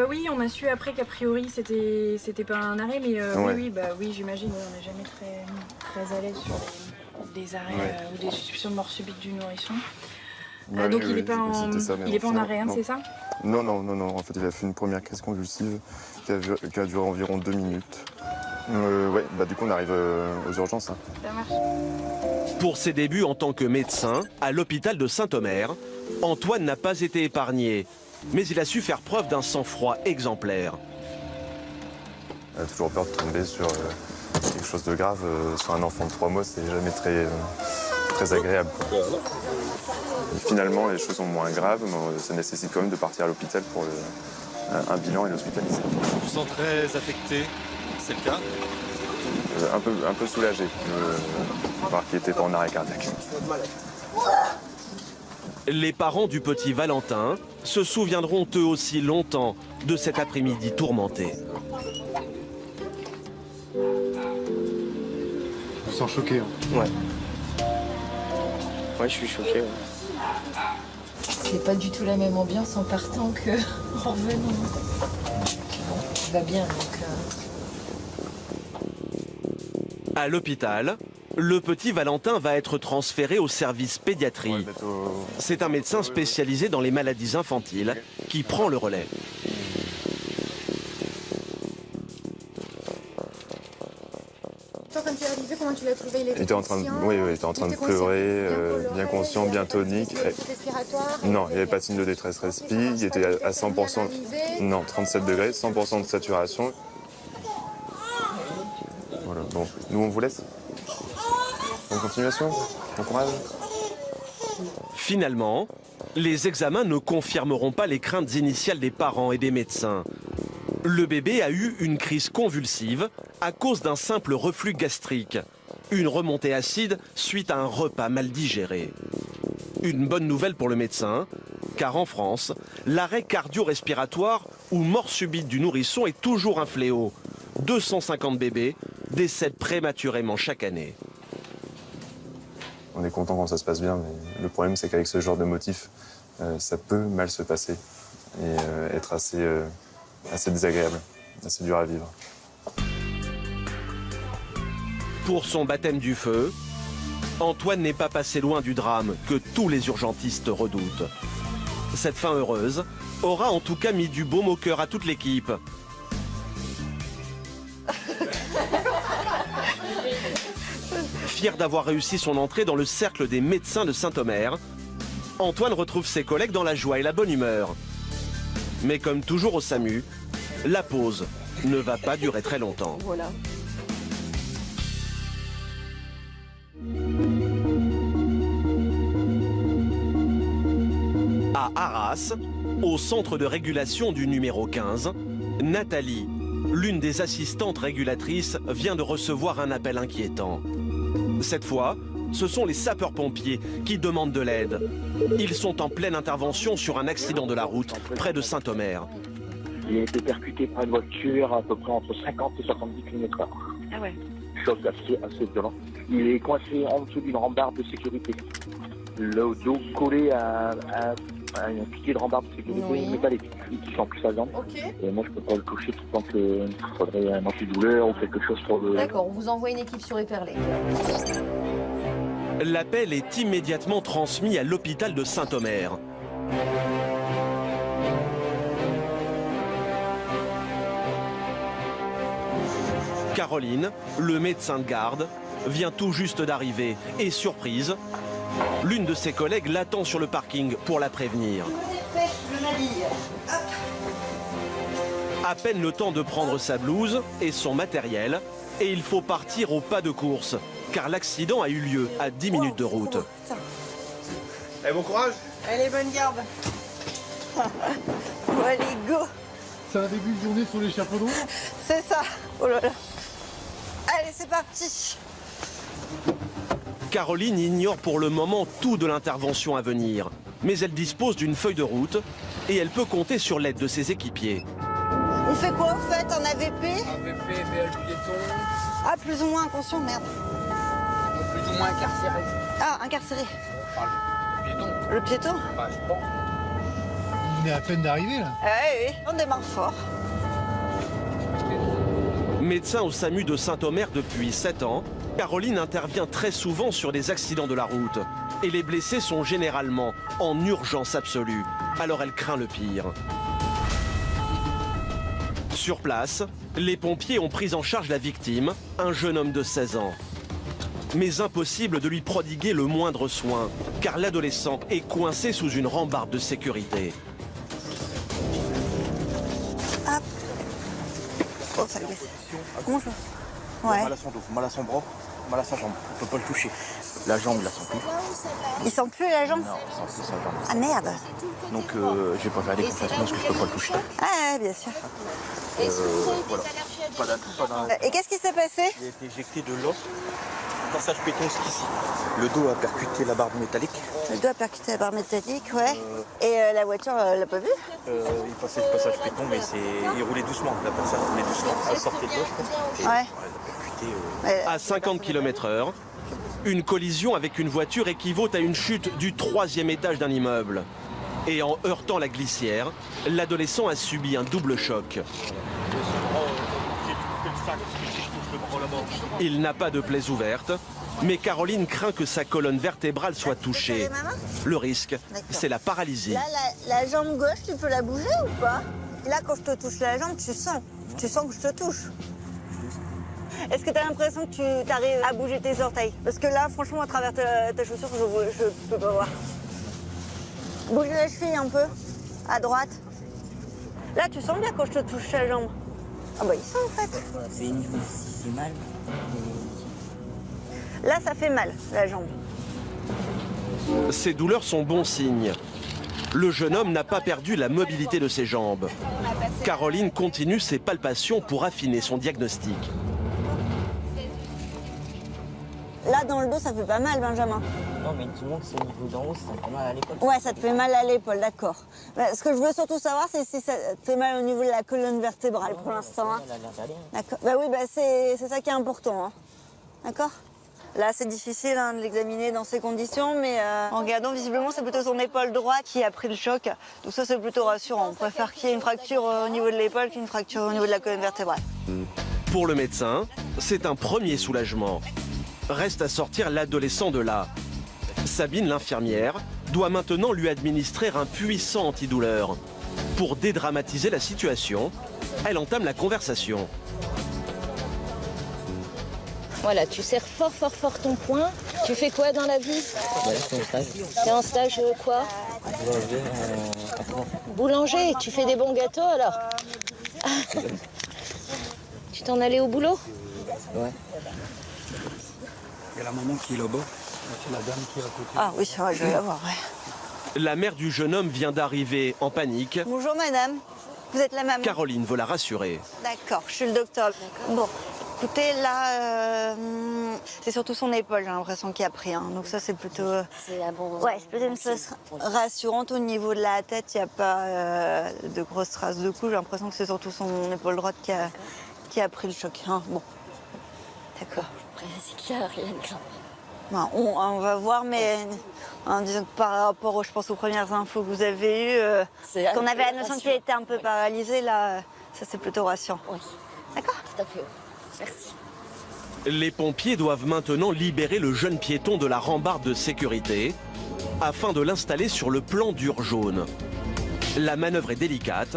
A: Oui, on a su après qu'a priori c'était pas un arrêt, mais
G: Ouais.
A: oui, j'imagine, on n'est jamais très à l'aise sur des arrêts ou des suspicions de mort subite du nourrisson. Donc il n'est pas en arrêt, hein, c'est ça?
G: Non. En fait, il a fait une première crise convulsive qui a duré environ 2 minutes. Du coup, on arrive aux urgences. Hein.
A: Ça marche.
B: Pour ses débuts en tant que médecin à l'hôpital de Saint-Omer, Antoine n'a pas été épargné, mais il a su faire preuve d'un sang-froid exemplaire.
G: On a toujours peur de tomber sur quelque chose de grave. Sur un enfant de 3 mois, c'est jamais très agréable. Quoi. Et finalement, les choses sont moins graves, mais ça nécessite quand même de partir à l'hôpital pour un bilan et l'hospitaliser.
I: Je me sens très affecté, c'est le cas?
G: Un peu soulagé de voir qu'il n'était pas en arrêt cardiaque.
B: Les parents du petit Valentin se souviendront eux aussi longtemps de cet après-midi tourmenté.
D: Je me sens choqué. Hein.
O: Ouais.
K: Ouais, je suis choqué. Ouais.
S: C'est pas du tout la même ambiance en partant qu'en revenant. Bon, il va bien donc.
B: À l'hôpital, le petit Valentin va être transféré au service pédiatrie. C'est un médecin spécialisé dans les maladies infantiles qui prend le relais.
H: Toi, quand tu es arrivé, comment tu l'as trouvé?
G: Il était en train de, oui, il était en train de pleurer, bien conscient, bien tonique. Non, il n'y avait pas de signe de détresse respi, il était à 100%, non, 37 degrés, 100% de saturation. Voilà, bon, nous on vous laisse. Bonne continuation, bon courage.
B: Finalement, les examens ne confirmeront pas les craintes initiales des parents et des médecins. Le bébé a eu une crise convulsive à cause d'un simple reflux gastrique, une remontée acide suite à un repas mal digéré. Une bonne nouvelle pour le médecin, car en France, l'arrêt cardio-respiratoire ou mort subite du nourrisson est toujours un fléau. 250 bébés décèdent prématurément chaque année.
G: On est content quand ça se passe bien, mais le problème c'est qu'avec ce genre de motif, ça peut mal se passer et être assez désagréable, assez dur à vivre.
B: Pour son baptême du feu, Antoine n'est pas passé loin du drame que tous les urgentistes redoutent. Cette fin heureuse aura en tout cas mis du baume au cœur à toute l'équipe. Fier d'avoir réussi son entrée dans le cercle des médecins de Saint-Omer, Antoine retrouve ses collègues dans la joie et la bonne humeur. Mais comme toujours au SAMU, la pause ne va pas durer très longtemps.
S: Voilà.
B: À Arras, au centre de régulation du numéro 15, Nathalie, l'une des assistantes régulatrices, vient de recevoir un appel inquiétant. Cette fois, ce sont les sapeurs-pompiers qui demandent de l'aide. Ils sont en pleine intervention sur un accident de la route près de Saint-Omer.
U: Il a été percuté par une voiture à peu près entre 50 et 70 km/h.
Q: Ah ouais.
U: Choc assez violent. Il est coincé en dessous d'une rambarde de sécurité. Le dos collé à un piquet de rambarde de sécurité métallique qui sent plus sa jambe.
S: Okay.
U: Et moi je peux pas le toucher tout le temps qu'il faudrait un antidouleur ou quelque chose pour le...
S: D'accord, on vous envoie une équipe sur Éperlé.
B: L'appel est immédiatement transmis à l'hôpital de Saint-Omer. Caroline, le médecin de garde, vient tout juste d'arriver et surprise, l'une de ses collègues l'attend sur le parking pour la prévenir. À peine le temps de prendre sa blouse et son matériel et il faut partir au pas de course car l'accident a eu lieu à 10 minutes de route.
U: Allez, bon courage.
H: Allez, bonne garde. Bon, allez, go.
D: C'est un début de journée sur l'échafaudon.
H: C'est ça. Oh là là. Allez, c'est parti.
B: Caroline ignore pour le moment tout de l'intervention à venir, mais elle dispose d'une feuille de route et elle peut compter sur l'aide de ses équipiers.
H: On fait quoi au fait en AVP?
O: AVP, VL piéton.
H: Ah, plus ou moins inconscient, merde.
O: Plus ou moins incarcéré.
H: Ah, incarcéré.
O: Enfin, le piéton.
H: Le piéton?
O: Bah, je pense.
D: Il est à peine d'arriver là.
H: Ah oui, on démarre fort.
B: Médecin au SAMU de Saint-Omer depuis 7 ans, Caroline intervient très souvent sur des accidents de la route. Et les blessés sont généralement en urgence absolue. Alors elle craint le pire. Sur place, les pompiers ont pris en charge la victime, un jeune homme de 16 ans. Mais impossible de lui prodiguer le moindre soin, car l'adolescent est coincé sous une rambarde de sécurité.
H: Hop. Oh, ça glisse. Comment je fais? Ouais.
U: Mal à son dos, mal à son bras, mal à sa jambe. On peut pas le toucher. La jambe, il la sent plus.
H: Il sent plus la jambe?
U: Non, il sent plus sa jambe.
H: Ah merde.
U: Donc je vais pas faire des compressions parce que je peux pas le toucher.
H: Ah ouais, bien sûr.
U: Voilà. Pas d'un.
H: Et qu'est-ce qui s'est passé?
U: Il a été éjecté de l'os. Passage péton ici. Le dos a percuté la barre métallique.
H: Le dos a percuté la barre métallique, ouais. Et la voiture, l'a pas vu?
U: Il passait le passage péton, mais il roulait doucement. La passage roulait doucement. Elle sortait de gauche.
H: Ouais.
U: Elle a percuté.
B: À 50 km/h, Une collision avec une voiture équivaut à une chute du 3e étage d'un immeuble. Et en heurtant la glissière, l'adolescent a subi un double choc. Il n'a pas de plaies ouvertes, mais Caroline craint que sa colonne vertébrale soit touchée. Le risque, c'est la paralysie.
H: Là, la jambe gauche, tu peux la bouger ou pas? Là, quand je te touche la jambe, tu sens que je te touche. Est-ce que tu as l'impression que tu arrives à bouger tes orteils? Parce que là, franchement, à travers ta chaussure, je peux pas voir. Bouge la cheville un peu, à droite. Là, tu sens bien quand je te touche la jambe. Ah bah, il sent en fait.
E: C'est mal.
H: Là, ça fait mal, la jambe.
B: Ces douleurs sont bon signe. Le jeune homme n'a pas perdu la mobilité de ses jambes. Caroline continue ses palpations pour affiner son diagnostic.
H: Là, dans le dos, ça fait pas mal, Benjamin.
E: Non, mais tout le monde, c'est au niveau d'en haut, ça fait mal à l'épaule.
H: Ouais, ça te fait mal à l'épaule, d'accord. Ce que je veux surtout savoir, c'est si ça te fait mal au niveau de la colonne vertébrale pour l'instant. Hein. D'accord. Bah oui, c'est ça qui est important. Hein. D'accord. Là, c'est difficile de l'examiner dans ces conditions, mais en regardant, visiblement, c'est plutôt son épaule droite qui a pris le choc. Donc ça, c'est plutôt rassurant. On préfère qu'il y ait une fracture au niveau de l'épaule qu'une fracture au niveau de la colonne vertébrale.
B: Pour le médecin, c'est un premier soulagement. Reste à sortir l'adolescent de là. Sabine, l'infirmière, doit maintenant lui administrer un puissant antidouleur. Pour dédramatiser la situation, elle entame la conversation.
S: Voilà, tu serres fort, fort, fort ton poing. Tu fais quoi dans la vie? T'es en stage quoi? Boulanger. Tu fais des bons gâteaux alors? Tu t'en allais au boulot?
E: Ouais.
R: Il y a la maman qui est là-bas. C'est la dame qui est à côté.
H: Ah oui, c'est vrai, je vais la voir, ouais.
B: La mère du jeune homme vient d'arriver en panique.
H: Bonjour madame, vous êtes la maman?
B: Caroline veut la rassurer.
H: D'accord, je suis le docteur. Bon, écoutez, là, c'est surtout son épaule, j'ai l'impression qu'il a pris. Hein. Donc ça, c'est plutôt... Ouais, c'est plutôt une chose rassurante. Au niveau de la tête, il n'y a pas de grosses traces de coups. J'ai l'impression que c'est surtout son épaule droite qui a pris le choc. Hein. Bon, d'accord.
S: C'est qu'il n'y a rien de grave.
H: Bon, on va voir, mais disons que par rapport, je pense, aux premières infos que vous avez eues, qu'on avait la notion qu'il était un peu paralysé, là, ça c'est plutôt rassurant.
S: Oui.
H: D'accord?
S: Tout à fait. Merci.
B: Les pompiers doivent maintenant libérer le jeune piéton de la rambarde de sécurité afin de l'installer sur le plan dur jaune. La manœuvre est délicate,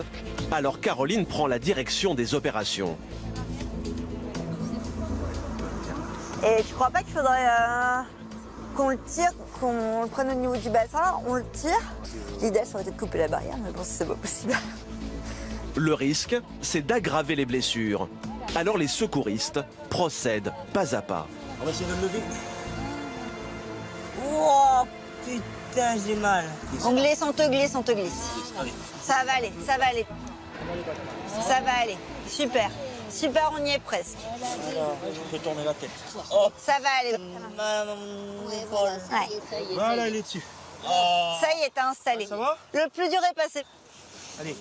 B: alors Caroline prend la direction des opérations.
H: Et tu crois pas qu'il faudrait qu'on le tire, qu'on le prenne au niveau du bassin, on le tire? L'idéal, ça aurait été de couper la barrière, mais bon, c'est pas possible.
B: Le risque, c'est d'aggraver les blessures. Alors les secouristes procèdent pas à pas.
E: On va essayer de le lever. Oh putain, j'ai mal.
H: On glisse, on te glisse, on te glisse. Ça va aller, ça va aller. Ça va aller, super. Super, on y est presque.
E: Je peux tourner la tête. Oh.
H: Ça va aller.
E: Ouais. Voilà, il est dessus.
H: Ça y est, t'es installé.
E: Ça va?
H: Le plus dur est passé.
E: Allez,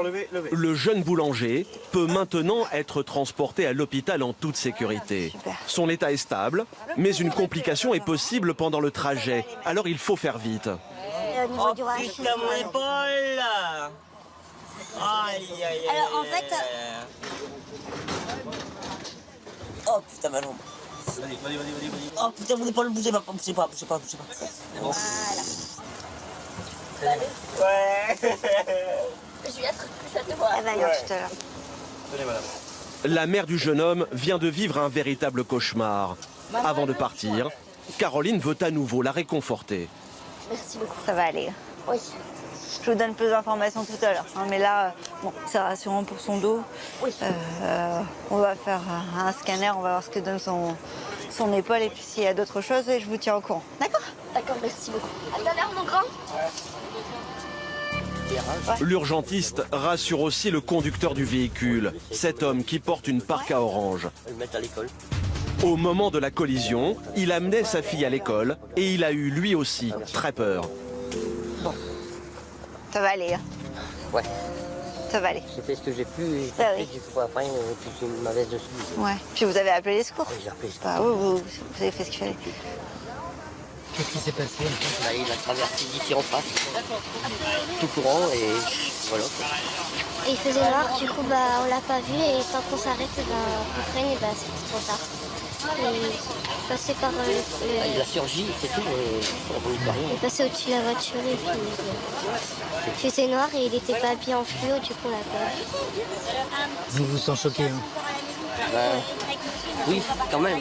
H: lever.
B: Le jeune boulanger peut maintenant être transporté à l'hôpital en toute sécurité. Son état est stable, mais une complication est possible pendant le trajet. Alors il faut faire vite.
E: Oh putain, mon épaule là. Aïe, aïe, aïe.
H: Alors en fait...
E: Oh putain, ma jambe. Vas-y. Oh putain, mon épaule, bougez pas.
H: Voilà.
E: Ouais.
S: Je vais te voir.
H: Elle va aller tout à l'heure.
E: Tenez, madame.
B: La mère du jeune homme vient de vivre un véritable cauchemar. Avant de partir, Caroline veut à nouveau la réconforter.
H: Merci beaucoup. Ça va aller.
S: Oui.
H: Je vous donne plus d'informations tout à l'heure. Hein, mais là, bon, c'est rassurant pour son dos.
S: Oui.
H: On va faire un scanner, on va voir ce que donne son épaule et puis s'il y a d'autres choses, et je vous tiens au courant. D'accord?
S: D'accord, merci beaucoup. À tout à l'heure, mon grand.
B: L'urgentiste rassure aussi le conducteur du véhicule, cet homme qui porte une parka orange.
E: Le mettre à l'école.
B: Au moment de la collision, il amenait sa fille à l'école et il a eu lui aussi très peur.
H: Bon, ça va aller. Hein.
E: Ouais.
H: Ça va aller.
E: J'ai fait ce que j'ai pu, et
H: Bah oui.
E: j'ai fait après, et puis j'ai mis ma veste dessus.
H: Ouais. Puis vous avez appelé les secours.
E: Oui, j'ai appelé les
H: Bah oui, vous avez fait ce qu'il fallait.
E: Qu'est-ce qui s'est passé? Bah, il a traversé d'ici en face, tout courant, et voilà.
J: Et il faisait noir, du coup bah, on l'a pas vu et quand on s'arrête, on freine et bah, c'est trop tard. Et passé par
E: Il a surgi, c'est tout, on voulait pas rien.
J: il est passé au-dessus de la voiture et puis il faisait noir et il était pas habillé en fluo, du coup on l'a pas vu.
V: Vous vous sentez choqué, hein?
E: Bah, oui, quand même.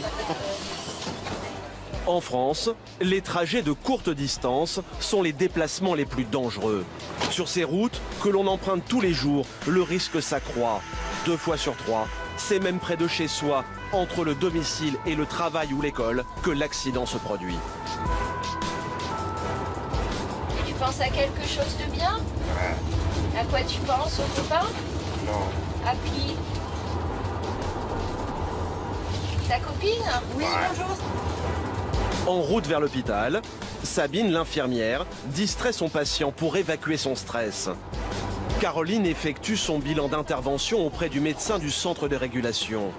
B: En France, les trajets de courte distance sont les déplacements les plus dangereux. Sur ces routes que l'on emprunte tous les jours, le risque s'accroît. 2 fois sur 3, c'est même près de chez soi, entre le domicile et le travail ou l'école, que l'accident se produit.
L: Tu penses à quelque chose de bien? À quoi tu penses, au copain?
G: Non.
L: À qui? Ta copine? Oui, bonjour.
B: En route vers l'hôpital, Sabine, l'infirmière, distrait son patient pour évacuer son stress. Caroline effectue son bilan d'intervention auprès du médecin du centre de régulation.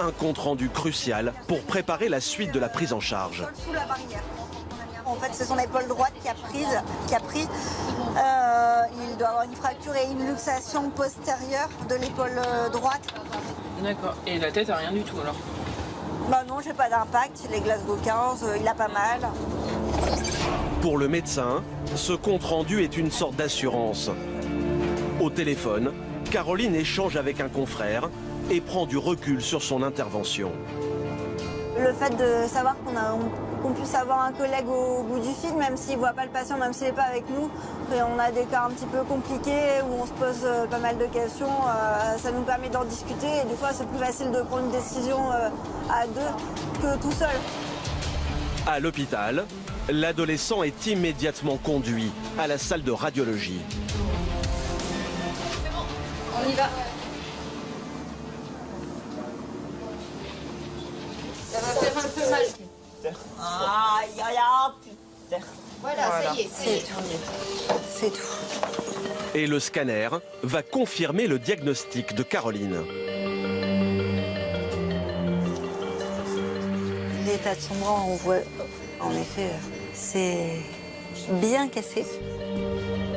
B: Un compte-rendu crucial pour préparer la suite de la prise en charge.
H: Sous la barrière. En fait, c'est son épaule droite qui a pris. Il doit avoir une fracture et une luxation postérieure de l'épaule droite.
W: D'accord. Et la tête a rien du tout alors?
H: Bah non, j'ai pas d'impact. Les Glasgow 15, il a pas mal.
B: Pour le médecin, ce compte-rendu est une sorte d'assurance. Au téléphone, Caroline échange avec un confrère et prend du recul sur son intervention.
H: Le fait de savoir qu'on puisse avoir un collègue au bout du fil, même s'il ne voit pas le patient, même s'il n'est pas avec nous, et on a des cas un petit peu compliqués où on se pose pas mal de questions, ça nous permet d'en discuter et des fois c'est plus facile de prendre une décision à deux que tout seul.
B: À l'hôpital, l'adolescent est immédiatement conduit à la salle de radiologie.
L: On y va. Ça va faire un peu mal.
H: Aïe, aïe, aïe, putain.
L: Voilà, ça y est,
H: c'est tout. C'est tout.
B: Et le scanner va confirmer le diagnostic de Caroline.
H: L'état de son bras, on voit, en effet, c'est bien cassé.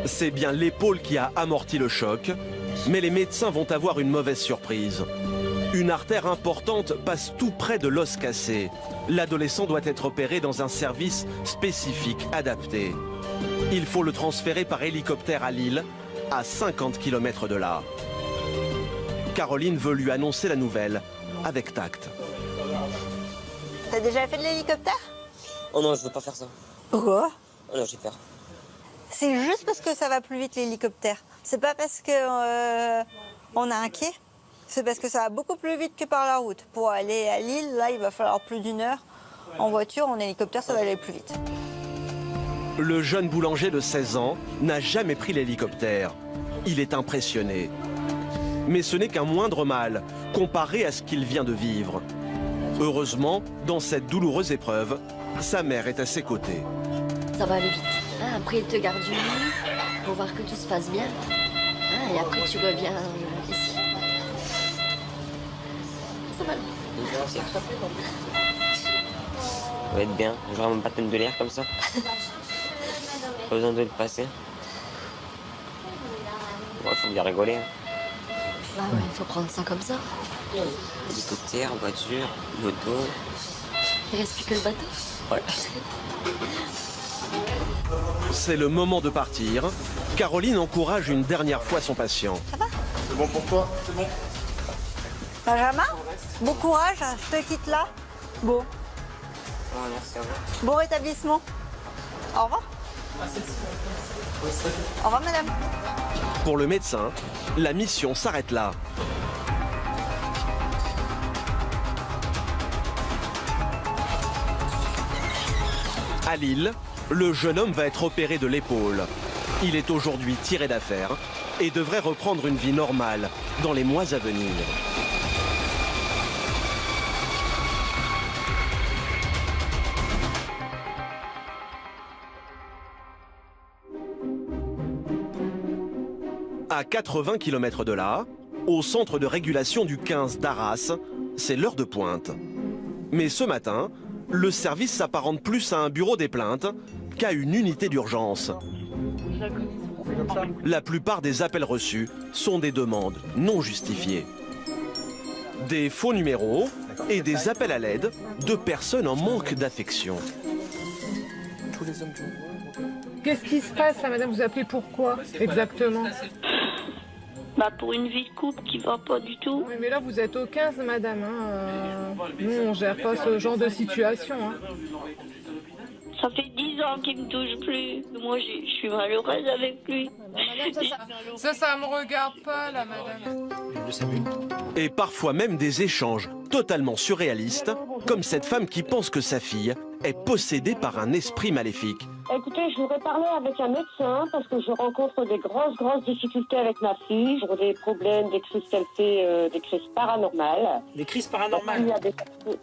B: C'est bien l'épaule qui a amorti le choc, mais les médecins vont avoir une mauvaise surprise. Une artère importante passe tout près de l'os cassé. L'adolescent doit être opéré dans un service spécifique adapté. Il faut le transférer par hélicoptère à Lille, à 50 km de là. Caroline veut lui annoncer la nouvelle, avec tact.
H: T'as déjà fait de l'hélicoptère?
E: Oh non, je veux pas faire ça.
H: Pourquoi?
E: Oh non, j'ai peur.
H: C'est juste parce que ça va plus vite l'hélicoptère. C'est pas parce que on est inquiet. C'est parce que ça va beaucoup plus vite que par la route. Pour aller à Lille, là, il va falloir plus d'1 heure. En voiture, en hélicoptère, ça va aller plus vite.
B: Le jeune boulanger de 16 ans n'a jamais pris l'hélicoptère. Il est impressionné. Mais ce n'est qu'un moindre mal comparé à ce qu'il vient de vivre. Heureusement, dans cette douloureuse épreuve, sa mère est à ses côtés.
X: Ça va aller vite. Hein, après, il te garde du lit pour voir que tout se passe bien. Hein, et après, tu reviens ici. Ça va.
E: Ça va être bien. J'aurai mon baptême de l'air comme ça. Pas besoin de le passer. Ouais, faut bien rigoler. Hein.
X: Bah ouais, il faut prendre ça comme ça.
E: Hélicoptère, voiture, moto.
X: Il reste plus que le bateau.
E: Voilà.
B: C'est le moment de partir. Caroline encourage une dernière fois son patient.
H: Ça va?
G: C'est bon pour toi? C'est bon.
H: Benjamin, bon courage, je te quitte là. Bon.
E: Ouais, merci à vous.
H: Bon rétablissement. Au revoir. Au revoir, madame.
B: Pour le médecin, la mission s'arrête là. À Lille, le jeune homme va être opéré de l'épaule. Il est aujourd'hui tiré d'affaire et devrait reprendre une vie normale dans les mois à venir. À 80 km de là, au centre de régulation du 15 d'Arras, c'est l'heure de pointe. Mais ce matin, le service s'apparente plus à un bureau des plaintes qu'à une unité d'urgence. La plupart des appels reçus sont des demandes non justifiées. Des faux numéros et des appels à l'aide de personnes en manque d'affection.
L: Qu'est-ce qui se passe là, madame? Vous appelez pourquoi exactement?
C: Bah pour une vie de couple qui va pas du tout.
L: Oui, mais là vous êtes au 15, madame. Nous on gère pas ce genre de situation.
C: Ça fait 10 ans qu'il me touche plus. Moi je suis malheureuse avec lui.
L: Ça me regarde pas là, madame.
B: Et parfois même des échanges totalement surréalistes, comme cette femme qui pense que sa fille est possédée par un esprit maléfique.
C: Écoutez, je voudrais parler avec un médecin parce que je rencontre des grosses difficultés avec ma fille. J'ai des problèmes, des crises qu'elle fait, des crises paranormales.
F: Des crises paranormales?
C: Il y a des...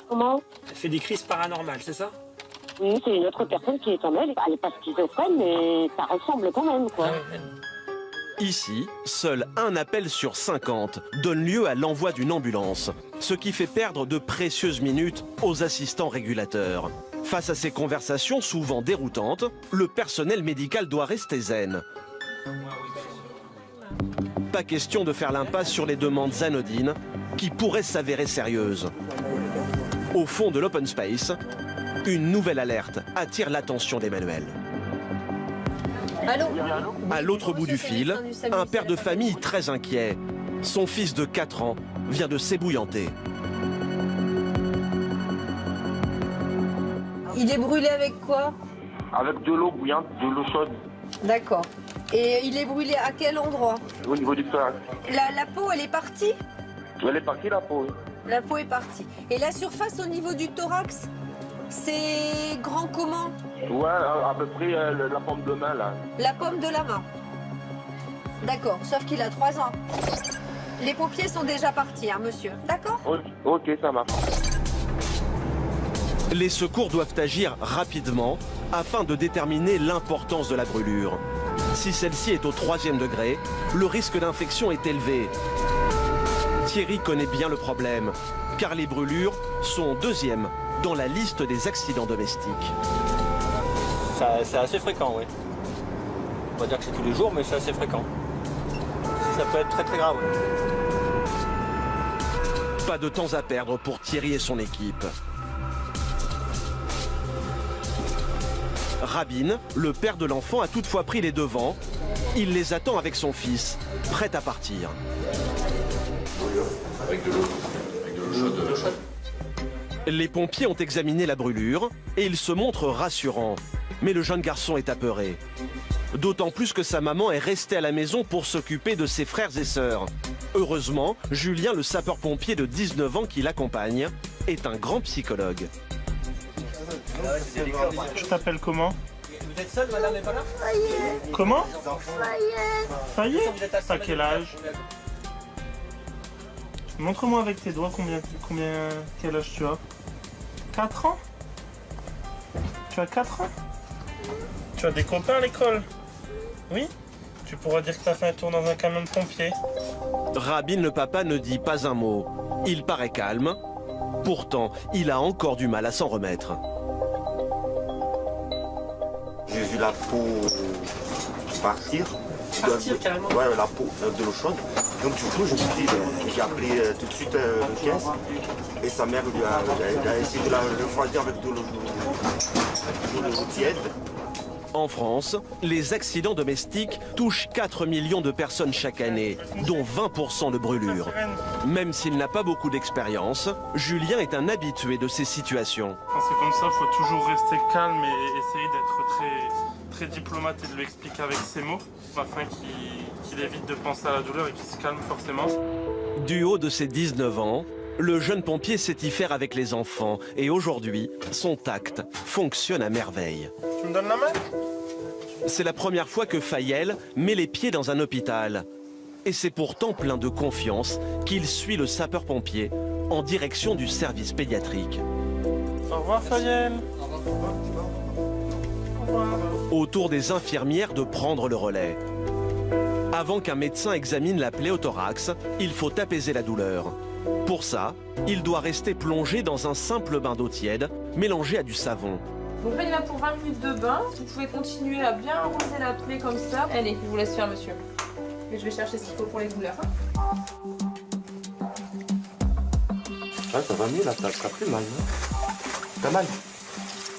C: Comment?
F: Elle fait des crises paranormales, c'est ça?
C: Oui, c'est une autre personne qui est en elle. Elle n'est pas schizophrène, mais ça ressemble quand même, quoi.
B: Ici, seul un appel sur 50 donne lieu à l'envoi d'une ambulance, ce qui fait perdre de précieuses minutes aux assistants régulateurs. Face à ces conversations souvent déroutantes, le personnel médical doit rester zen. Pas question de faire l'impasse sur les demandes anodines qui pourraient s'avérer sérieuses. Au fond de l'open space, une nouvelle alerte attire l'attention d'Emmanuel.
X: Allô?
B: À l'autre bout du fil, un père de famille très inquiet. Son fils de 4 ans vient de s'ébouillanter.
X: Il est brûlé avec quoi?
U: Avec de l'eau bouillante, de l'eau chaude.
X: D'accord. Et il est brûlé à quel endroit?
U: Au niveau du thorax.
X: La peau, elle est partie?
U: Elle est partie, la peau, oui.
X: La peau est partie. Et la surface au niveau du thorax, c'est grand comment?
U: Ouais, à peu près la paume de main, là.
X: La paume de la main. D'accord, sauf qu'il a 3 ans. Les paupiers sont déjà partis, hein, monsieur. D'accord?
U: Ok, ça marche.
B: Les secours doivent agir rapidement afin de déterminer l'importance de la brûlure. Si celle-ci est au 3e degré, le risque d'infection est élevé. Thierry connaît bien le problème, car les brûlures sont 2e dans la liste des accidents domestiques.
M: C'est assez fréquent, oui. On va dire que c'est tous les jours, mais c'est assez fréquent. Ça peut être très très grave.
B: Pas de temps à perdre pour Thierry et son équipe. Rabin, le père de l'enfant, a toutefois pris les devants. Il les attend avec son fils, prêt à partir.
R: Avec de l'eau chaude.
B: Les pompiers ont examiné la brûlure et ils se montrent rassurants. Mais le jeune garçon est apeuré. D'autant plus que sa maman est restée à la maison pour s'occuper de ses frères et sœurs. Heureusement, Julien, le sapeur-pompier de 19 ans qui l'accompagne, est un grand psychologue.
N: Tu t'appelles comment?
M: Vous êtes seule, madame n'est pas là?
N: Comment? Fayet. T'as quel âge? Montre-moi avec tes doigts quel âge tu as. 4 ans? Tu as 4 ans? Tu as des copains à l'école? Oui? Tu pourras dire que tu as fait un tour dans un camion de pompiers.
B: Rabin, le papa, ne dit pas un mot. Il paraît calme. Pourtant, il a encore du mal à s'en remettre.
P: J'ai vu la peau partir.
F: Carrément?
P: Ouais, la peau de l'eau chaude. Donc du coup, j'ai appelé tout de suite le 15 et sa mère lui a essayé de la refroidir avec de l'eau tiède.
B: En France, les accidents domestiques touchent 4 millions de personnes chaque année, dont 20% de brûlures. Même s'il n'a pas beaucoup d'expérience, Julien est un habitué de ces situations.
N: Quand c'est comme ça, il faut toujours rester calme et essayer d'être très diplomate et de lui expliquer avec ses mots, afin qu'il évite de penser à la douleur et qu'il se calme forcément.
B: Du haut de ses 19 ans, le jeune pompier sait y faire avec les enfants et aujourd'hui, son tact fonctionne à merveille.
N: Tu me donnes la main?
B: C'est la première fois que Fayel met les pieds dans un hôpital. Et c'est pourtant plein de confiance qu'il suit le sapeur-pompier en direction du service pédiatrique.
N: Au revoir Fayel.
B: Au tour des infirmières de prendre le relais. Avant qu'un médecin examine la plaie au thorax, il faut apaiser la douleur. Pour ça, il doit rester plongé dans un simple bain d'eau tiède, mélangé à du savon.
L: Donc là, il y en a pour 20 minutes de bain. Vous pouvez continuer à bien arroser la plaie comme ça. Allez, je vous laisse faire, monsieur. Et je vais chercher ce qu'il faut pour les douleurs.
P: Ah, ça va mieux là, t'as plus mal, non? T'as mal?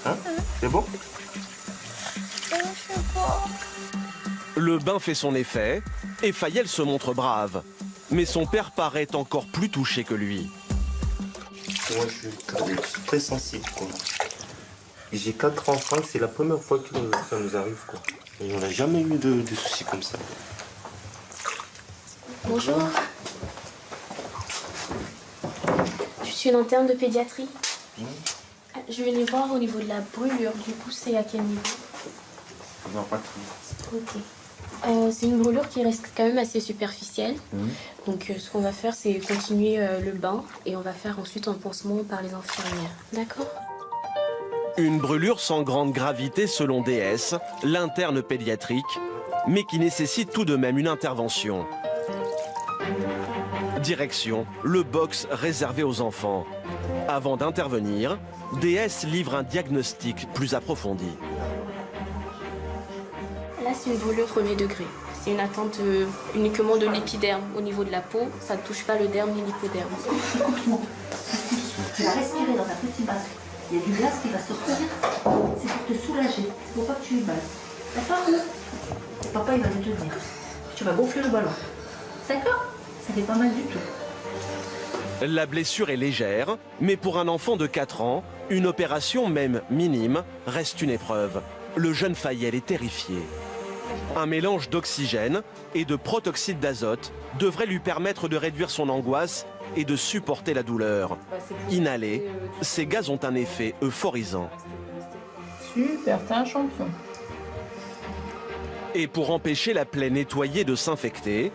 P: Hein? C'est bon?
B: Le bain fait son effet et Fayel se montre brave. Mais son père paraît encore plus touché que lui.
P: Moi, je suis très sensible, quoi. J'ai 4 enfants, c'est la première fois que ça nous arrive, quoi. Et on n'a jamais eu de soucis comme ça.
A: Bonjour. Je suis une interne de pédiatrie. Je venais voir au niveau de la brûlure. Du coup, c'est à quel niveau?
P: Non, pas tout.
A: Ok. C'est une brûlure qui reste quand même assez superficielle. Donc ce qu'on va faire, c'est continuer le bain et on va faire ensuite un pansement par les infirmières. D'accord?
B: Une brûlure sans grande gravité selon DS, l'interne pédiatrique, mais qui nécessite tout de même une intervention. Direction, le box réservé aux enfants. Avant d'intervenir, DS livre un diagnostic plus approfondi.
A: Là, c'est une brûlure premier degré. C'est une atteinte uniquement de l'épiderme au niveau de la peau. Ça ne touche pas le derme ni l'hypoderme.
I: Écoute-moi. Tu vas respirer dans ta petite base. Il y a du gaz qui va sortir. C'est pour te soulager. C'est pour pas que tu y balles. D'accord? Et papa, il va te tenir. Tu vas gonfler le ballon. D'accord? Ça fait pas mal du tout.
B: La blessure est légère, mais pour un enfant de 4 ans, une opération même minime reste une épreuve. Le jeune Fayel est terrifié. Un mélange d'oxygène et de protoxyde d'azote devrait lui permettre de réduire son angoisse et de supporter la douleur. Inhalés, ces gaz ont un effet euphorisant.
L: Super, t'es un champion.
B: Et pour empêcher la plaie nettoyée de s'infecter,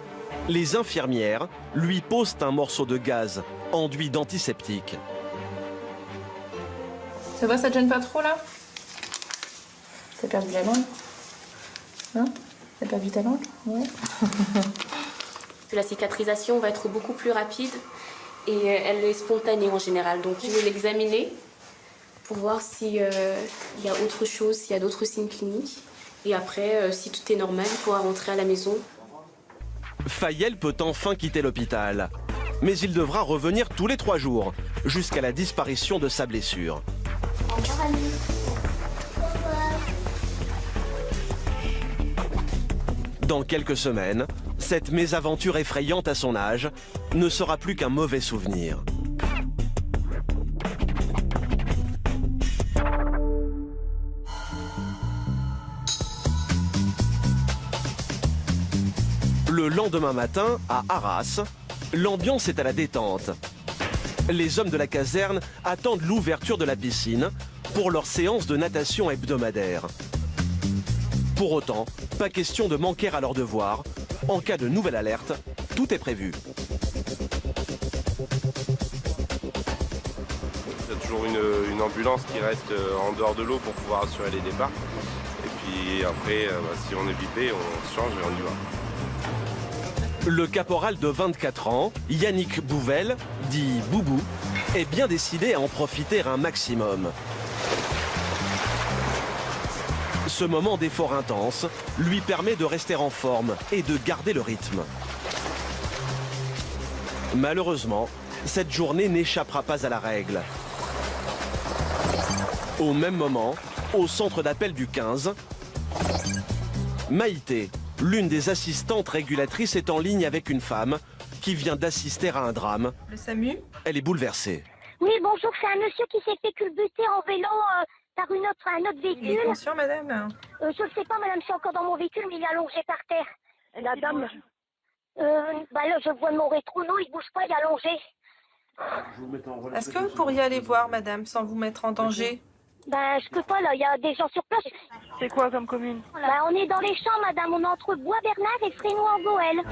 B: les infirmières lui posent un morceau de gaz enduit d'antiseptique.
L: Ça va, ça te gêne pas trop là? T'as perdu la langue? Hein? T'as perdu ta langue? Ouais.
A: La cicatrisation va être beaucoup plus rapide et elle est spontanée en général. Donc je vais l'examiner pour voir s'il y a autre chose, s'il y a d'autres signes cliniques. Et après, si tout est normal, il pourra rentrer à la maison.
B: Fayel peut enfin quitter l'hôpital. Mais il devra revenir tous les 3 jours, jusqu'à la disparition de sa blessure.
A: Au revoir, Annie.
B: Dans quelques semaines, cette mésaventure effrayante à son âge ne sera plus qu'un mauvais souvenir. Le lendemain matin, à Arras, l'ambiance est à la détente. Les hommes de la caserne attendent l'ouverture de la piscine pour leur séance de natation hebdomadaire. Pour autant, pas question de manquer à leurs devoirs. En cas de nouvelle alerte, tout est prévu.
K: Il y a toujours une ambulance qui reste en dehors de l'eau pour pouvoir assurer les départs. Et puis après, si on est bipé, on se change et on y va.
B: Le caporal de 24 ans, Yannick Bouvel, dit Boubou, est bien décidé à en profiter un maximum. Ce moment d'effort intense lui permet de rester en forme et de garder le rythme. Malheureusement, cette journée n'échappera pas à la règle. Au même moment, au centre d'appel du 15, Maïté, l'une des assistantes régulatrices, est en ligne avec une femme qui vient d'assister à un drame.
L: Le SAMU?
B: Elle est bouleversée.
J: Oui, bonjour, c'est un monsieur qui s'est fait culbuter en vélo par un autre véhicule.
L: Il est conscient, madame?
J: Je ne sais pas, madame, je suis encore dans mon véhicule, mais il est allongé par terre. La dame, là, je vois mon rétro, non, il ne bouge pas, il est allongé.
L: Est-ce que vous pourriez aller voir, madame, sans vous mettre en danger?
J: Je peux pas, là, il y a des gens sur place.
L: C'est quoi comme commune?
J: On est dans les champs, madame, on est entre Bois-Bernard et Frénois-en-Goël.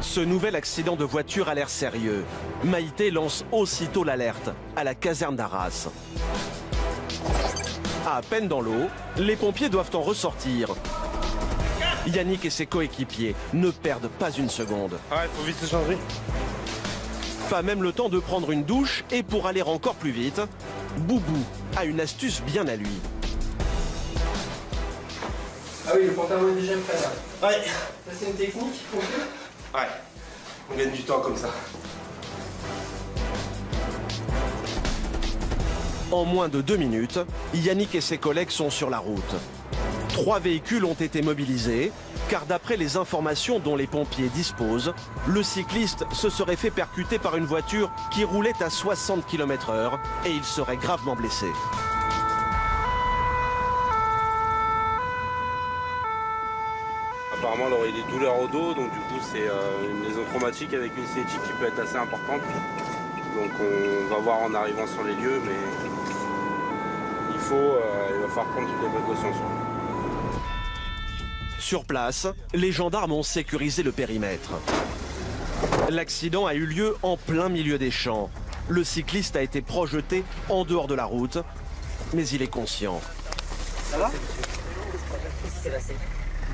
B: Ce nouvel accident de voiture a l'air sérieux. Maïté lance aussitôt l'alerte à la caserne d'Arras. À peine dans l'eau, les pompiers doivent en ressortir. Yannick et ses coéquipiers ne perdent pas une seconde.
N: Ah, il faut vite se changer.
B: Pas même le temps de prendre une douche et pour aller encore plus vite, Boubou a une astuce bien à lui.
F: Ah oui, le pantalon est déjà prêt là.
N: Ouais.
F: Ça c'est une technique.
N: Ouais. On gagne du temps comme ça.
B: En moins de 2 minutes, Yannick et ses collègues sont sur la route. 3 véhicules ont été mobilisés, car d'après les informations dont les pompiers disposent, le cycliste se serait fait percuter par une voiture qui roulait à 60 km/h et il serait gravement blessé.
K: Apparemment, elle aurait des douleurs au dos, donc du coup, c'est une lésion traumatique avec une cinétique qui peut être assez importante. Donc on va voir en arrivant sur les lieux, mais il va falloir prendre toutes les précautions.
B: Sur place, les gendarmes ont sécurisé le périmètre. L'accident a eu lieu en plein milieu des champs. Le cycliste a été projeté en dehors de la route, mais il est conscient.
D: Ça va? Qu'est-ce qui s'est passé?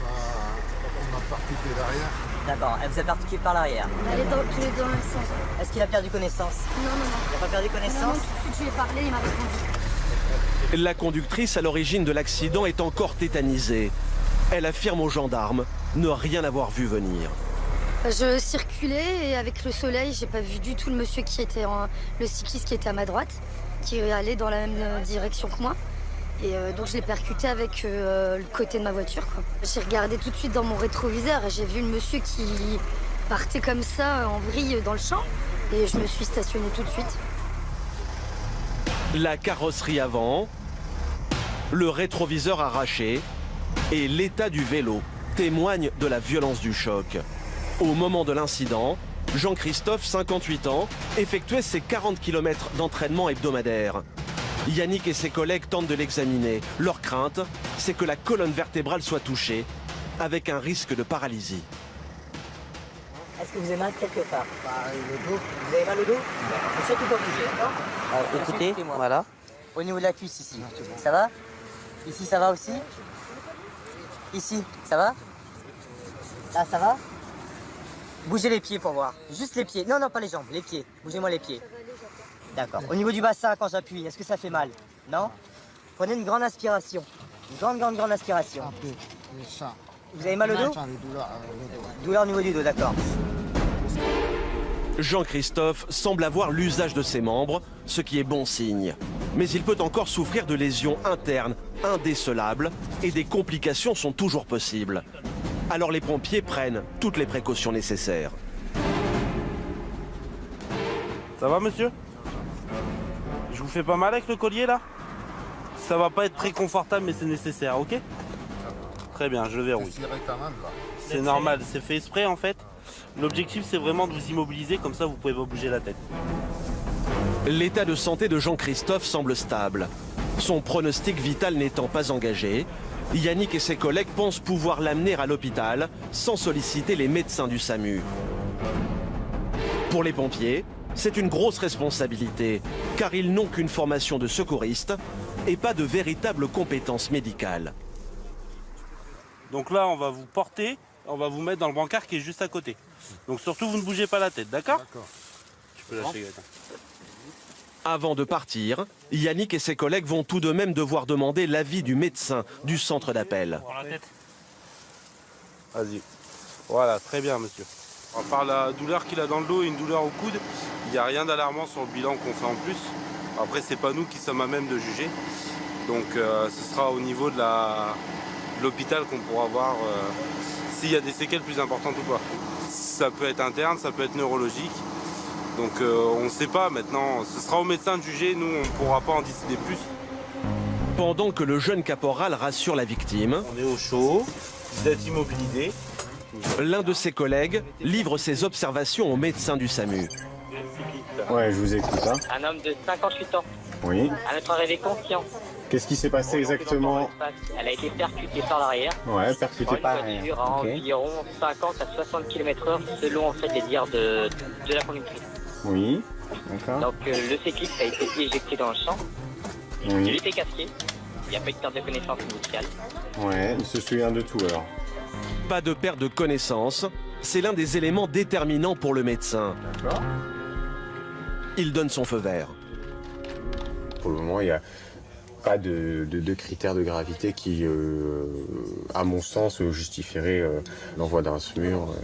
O: On m'a percuté derrière.
D: D'accord, elle vous a percuté par l'arrière.
J: Elle est tous les deux dans le même sens.
D: Est-ce qu'il a perdu connaissance?
J: Non.
D: Il n'a pas perdu connaissance?
J: Non, tout de suite je lui ai parlé, il m'a répondu.
B: La conductrice à l'origine de l'accident est encore tétanisée. Elle affirme aux gendarmes ne rien avoir vu venir.
J: Je circulais et avec le soleil, j'ai pas vu du tout le monsieur qui était le cycliste qui était à ma droite, qui allait dans la même direction que moi. Et donc je l'ai percuté avec le côté de ma voiture, quoi. J'ai regardé tout de suite dans mon rétroviseur et j'ai vu le monsieur qui partait comme ça en vrille dans le champ et je me suis stationnée tout de suite.
B: La carrosserie avant, le rétroviseur arraché et l'état du vélo témoignent de la violence du choc. Au moment de l'incident, Jean-Christophe, 58 ans, effectuait ses 40 km d'entraînement hebdomadaire. Yannick et ses collègues tentent de l'examiner. Leur crainte, c'est que la colonne vertébrale soit touchée, avec un risque de paralysie.
D: Est-ce que vous avez mal quelque part? Le dos. Vous avez mal au dos? Il faut surtout pas bouger, d'accord? Écoutez, voilà. Au niveau de la cuisse ici, ça va? Ici, ça va aussi? Ici, ça va? Là, ça va? Bougez les pieds pour voir. Juste les pieds. Non, pas les jambes, les pieds. Bougez-moi les pieds. D'accord. Au niveau du bassin, quand j'appuie, est-ce que ça fait mal? Non? Prenez une grande aspiration. Une grande aspiration. Vous avez mal au dos? Douleur au niveau du dos, d'accord.
B: Jean-Christophe semble avoir l'usage de ses membres, ce qui est bon signe. Mais il peut encore souffrir de lésions internes indécelables et des complications sont toujours possibles. Alors les pompiers prennent toutes les précautions nécessaires.
N: Ça va, monsieur? Je vous fais pas mal avec le collier, là? Ça va pas être très confortable, mais c'est nécessaire, ok? Très bien, je verrouille. C'est normal, c'est fait exprès, en fait. L'objectif, c'est vraiment de vous immobiliser, comme ça, vous pouvez pas bouger la tête.
B: L'état de santé de Jean-Christophe semble stable. Son pronostic vital n'étant pas engagé, Yannick et ses collègues pensent pouvoir l'amener à l'hôpital sans solliciter les médecins du SAMU. Pour les pompiers, c'est une grosse responsabilité, car ils n'ont qu'une formation de secouriste et pas de véritable compétences médicales.
N: Donc là, on va vous porter, on va vous mettre dans le brancard qui est juste à côté. Donc surtout, vous ne bougez pas la tête, d'accord? Tu peux lâcher, Gaëtan.
B: Avant de partir, Yannick et ses collègues vont tout de même devoir demander l'avis du médecin du centre d'appel.
N: Vas-y. Voilà, très bien, monsieur. À part la douleur qu'il a dans le dos et une douleur au coude, il n'y a rien d'alarmant sur le bilan qu'on fait en plus. Après, c'est pas nous qui sommes à même de juger. Donc, ce sera au niveau de l'hôpital qu'on pourra voir s'il y a des séquelles plus importantes ou pas. Ça peut être interne, ça peut être neurologique. Donc on ne sait pas maintenant, ce sera au médecin de juger, nous on ne pourra pas en décider plus.
B: Pendant que le jeune caporal rassure la victime,
N: on est au chaud, vous êtes immobilisé.
B: L'un de ses collègues livre ses observations au médecin du SAMU.
Q: Ouais, je vous écoute. Hein.
T: Un homme de 58 ans.
Q: Oui.
T: À notre arrivée conscient.
Q: Qu'est-ce qui s'est passé exactement?
T: Elle a été percutée par l'arrière.
Q: Ouais, percutée par l'arrière.
T: Une voiture à environ 50 à 60 km/h selon en fait les dires de la conductrice.
Q: Oui, d'accord.
T: Donc le cycliste a été éjecté dans le champ.
Q: Oui.
T: Il était casqué. Il n'y a pas eu de perte de connaissance initiale.
Q: Ouais, il se souvient de tout alors.
B: Pas de perte de connaissance, c'est l'un des éléments déterminants pour le médecin. Il donne son feu vert.
Q: Pour le moment, il n'y a pas de critères de gravité qui, à mon sens, justifieraient l'envoi d'un SMUR.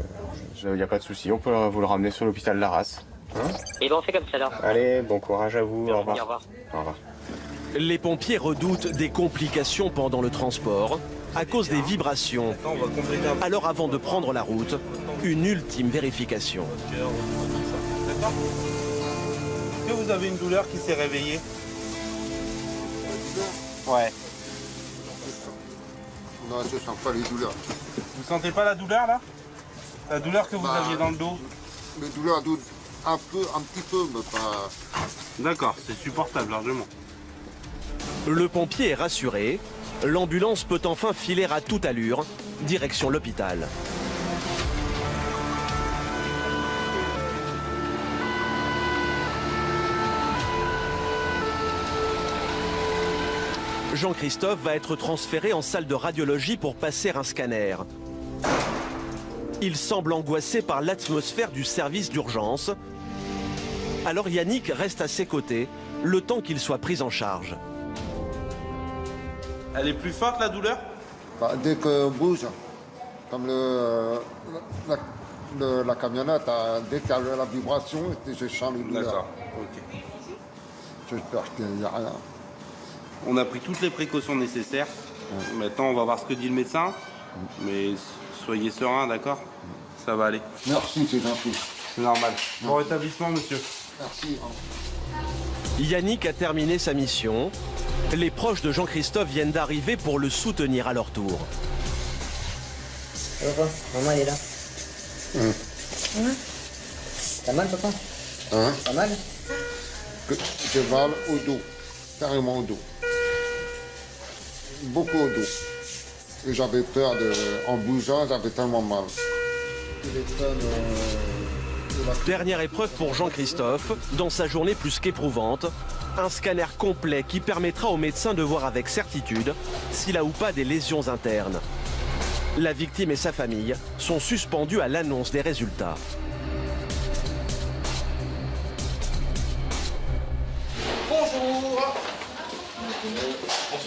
Q: Il n'y a pas de souci, on peut vous le ramener sur l'hôpital d'Arras. Hein?
T: Et ben on fait comme ça alors.
Q: Allez, bon courage à vous.
T: Merci,
Q: au revoir.
T: au revoir.
Q: Au revoir.
B: Les pompiers redoutent des complications pendant le transport à cause des vibrations. Alors avant de prendre la route, une ultime vérification.
P: D'accord. Est-ce que vous avez une douleur qui s'est réveillée? Ouais.
O: Non, je ne sens pas les douleurs.
P: Vous sentez pas la douleur là? La douleur que vous aviez dans le dos?
O: Les douleurs, un petit peu, mais pas...
P: D'accord, c'est supportable largement.
B: Le pompier est rassuré. L'ambulance peut enfin filer à toute allure, direction l'hôpital. Jean-Christophe va être transféré en salle de radiologie pour passer un scanner. Il semble angoissé par l'atmosphère du service d'urgence. Alors Yannick reste à ses côtés, le temps qu'il soit pris en charge.
P: Elle est plus forte la douleur?
O: Dès qu'on bouge, comme la camionnette, dès qu'il y a la vibration, je sens les douleurs.
P: D'accord, ok.
O: J'espère qu'il n'y a rien.
P: On a pris toutes les précautions nécessaires. Maintenant, on va voir ce que dit le médecin. Mais soyez serein, d'accord? Ça va aller.
O: Merci, c'est gentil.
P: C'est normal. Bon rétablissement, monsieur.
O: Merci.
B: Yannick a terminé sa mission. Les proches de Jean-Christophe viennent d'arriver pour le soutenir à leur tour.
D: Papa, maman elle est là. T'as mal, papa? T'as mal?
O: J'ai mal au dos, carrément au dos. Beaucoup au dos. Et j'avais peur en bougeant, j'avais tellement mal.
B: Dernière épreuve pour Jean-Christophe, dans sa journée plus qu'éprouvante, un scanner complet qui permettra au médecin de voir avec certitude s'il a ou pas des lésions internes. La victime et sa famille sont suspendus à l'annonce des résultats.
F: Bonjour.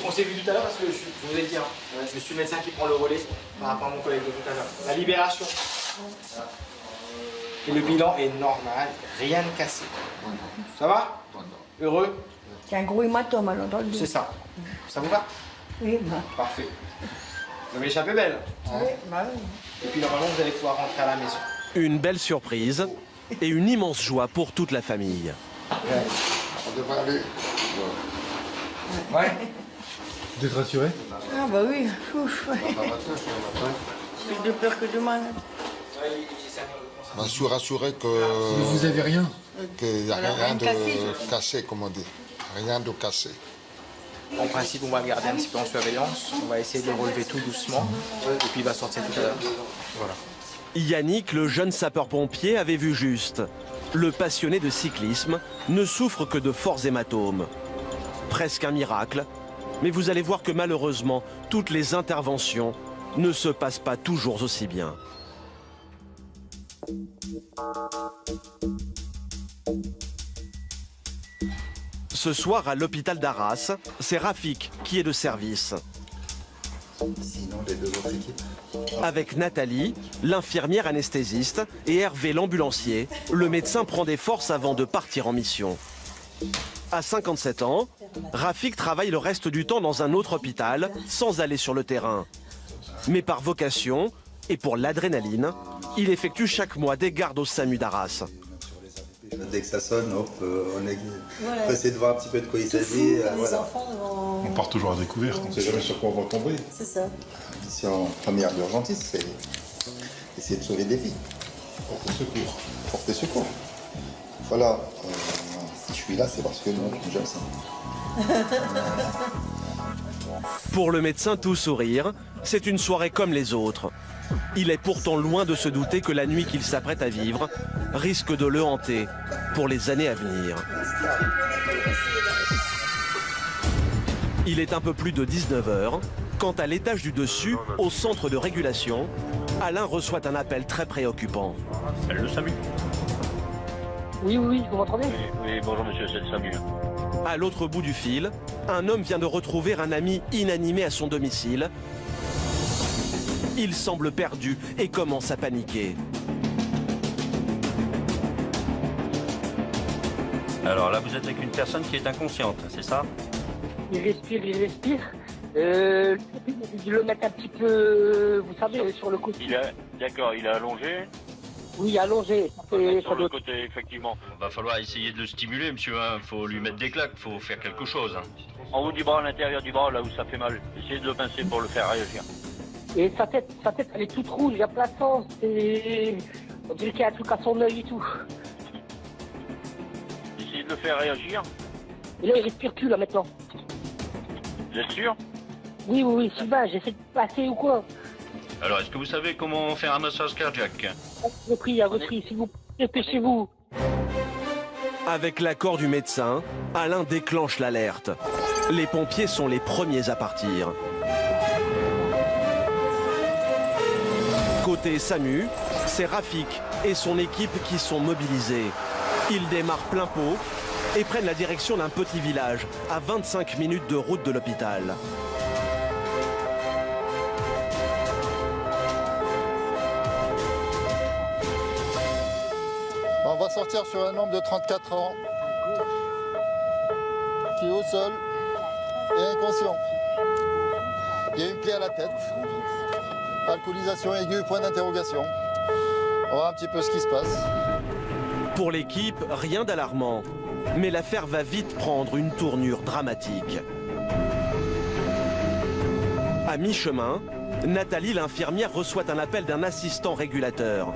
F: On s'est vu tout à l'heure parce que je vous ai dit, je suis le médecin qui prend le relais par rapport à mon collègue de tout à l'heure. La libération. Et le bilan est normal, rien de cassé. Ça va? Heureux?
I: C'est un gros hématome alors dans le dos.
F: C'est ça. Ça vous va?
I: Oui, bah.
F: Parfait. Vous avez échappé belle.
I: Oui, bah oui.
F: Et puis normalement vous allez pouvoir rentrer à la maison.
B: Une belle surprise et une immense joie pour toute la famille.
O: Ouais. On devrait aller.
F: Ouais.
O: Vous êtes rassuré?
I: Ah bah oui, ouf, ouais. Plus de peur que de mal.
O: Je suis rassuré que...
F: Vous avez rien?
O: Qu'il n'y a rien de caché, comme on dit. Rien de caché.
F: En principe, on va le garder un petit peu en surveillance. On va essayer de le relever tout doucement. Et puis il va sortir tout à l'heure. Voilà.
B: Yannick, le jeune sapeur-pompier, avait vu juste. Le passionné de cyclisme ne souffre que de forts hématomes. Presque un miracle. Mais vous allez voir que malheureusement, toutes les interventions ne se passent pas toujours aussi bien. Ce soir, à l'hôpital d'Arras, c'est Rafik qui est de service.
O: Sinon, les deux autres équipes.
B: Avec Nathalie, l'infirmière anesthésiste, et Hervé, l'ambulancier, le médecin prend des forces avant de partir en mission. À 57 ans, Rafik travaille le reste du temps dans un autre hôpital, sans aller sur le terrain. Mais par vocation, et pour l'adrénaline, il effectue chaque mois des gardes au SAMU d'Arras.
G: Dès que ça sonne, hop,
H: Voilà.
G: on essaie de voir un petit peu de quoi il s'agit. Voilà.
O: On part toujours à découvert, on ne sait jamais sur quoi on va tomber.
H: C'est ça.
G: Mission première d'urgentiste, c'est essayer de sauver des vies.
O: Porter secours.
G: Porter secours. Voilà, si je suis là, c'est parce que nous, j'aime ça.
B: Pour le médecin tout sourire, c'est une soirée comme les autres. Il est pourtant loin de se douter que la nuit qu'il s'apprête à vivre risque de le hanter pour les années à venir. Il est un peu plus de 19 h Quant à l'étage du dessus, au centre de régulation, Alain reçoit un appel très préoccupant.
R: C'est le SAMU.
U: Oui, vous m'entendez?
R: Oui, bonjour monsieur, c'est le SAMU.
B: À l'autre bout du fil, un homme vient de retrouver un ami inanimé à son domicile. Il semble perdu et commence à paniquer.
R: Alors là, vous êtes avec une personne qui est inconsciente, c'est ça?
U: Il respire. Je le mettre un petit peu, vous savez, sur le côté.
R: D'accord, il est allongé?
U: Oui, allongé.
R: Sur le côté, effectivement. Va falloir essayer de le stimuler, monsieur. Il faut lui mettre des claques, faut faire quelque chose. En haut du bras, à l'intérieur du bras, là où ça fait mal. Essayez de le pincer pour le faire réagir.
U: Et sa tête, elle est toute rouge, il y a plein de sang. On dirait qu'il y a un truc à son œil et tout.
R: Essayez de le faire réagir.
U: Et là, il respire plus, là, maintenant.
R: Vous êtes sûr?
U: Oui, Sylvain, j'essaie de passer ou quoi?
R: Alors, est-ce que vous savez comment faire un massage cardiaque?
U: Repris, s'il vous plaît, dépêchez-vous.
B: Avec l'accord du médecin, Alain déclenche l'alerte. Les pompiers sont les premiers à partir. Côté SAMU, c'est Rafik et son équipe qui sont mobilisés. Ils démarrent plein pot et prennent la direction d'un petit village à 25 minutes de route de l'hôpital.
G: On va sortir sur un homme de 34 ans qui est au sol et inconscient. Il y a une plaie à la tête. Alcoolisation aiguë, point d'interrogation. On va voir un petit peu ce qui se passe.
B: Pour l'équipe, rien d'alarmant. Mais l'affaire va vite prendre une tournure dramatique. À mi-chemin, Nathalie, l'infirmière, reçoit un appel d'un assistant régulateur.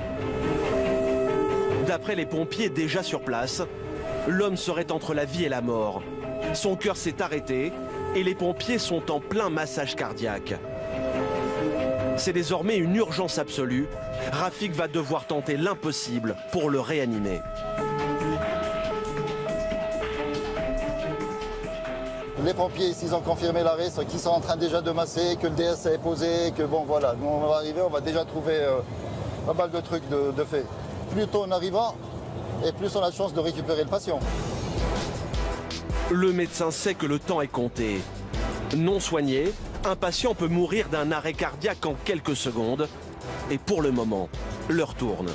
B: D'après les pompiers déjà sur place, l'homme serait entre la vie et la mort. Son cœur s'est arrêté et les pompiers sont en plein massage cardiaque. C'est désormais une urgence absolue. Rafik va devoir tenter l'impossible pour le réanimer.
G: Les pompiers ici ils ont confirmé l'arrêt, qu'ils sont en train déjà de masser, que le DSA est posé, que bon voilà, nous on va arriver, on va déjà trouver pas mal de trucs de fait. Plus tôt on arrivera, et plus on a de chance de récupérer le patient.
B: Le médecin sait que le temps est compté. Non soigné, un patient peut mourir d'un arrêt cardiaque en quelques secondes. Et pour le moment, l'heure tourne.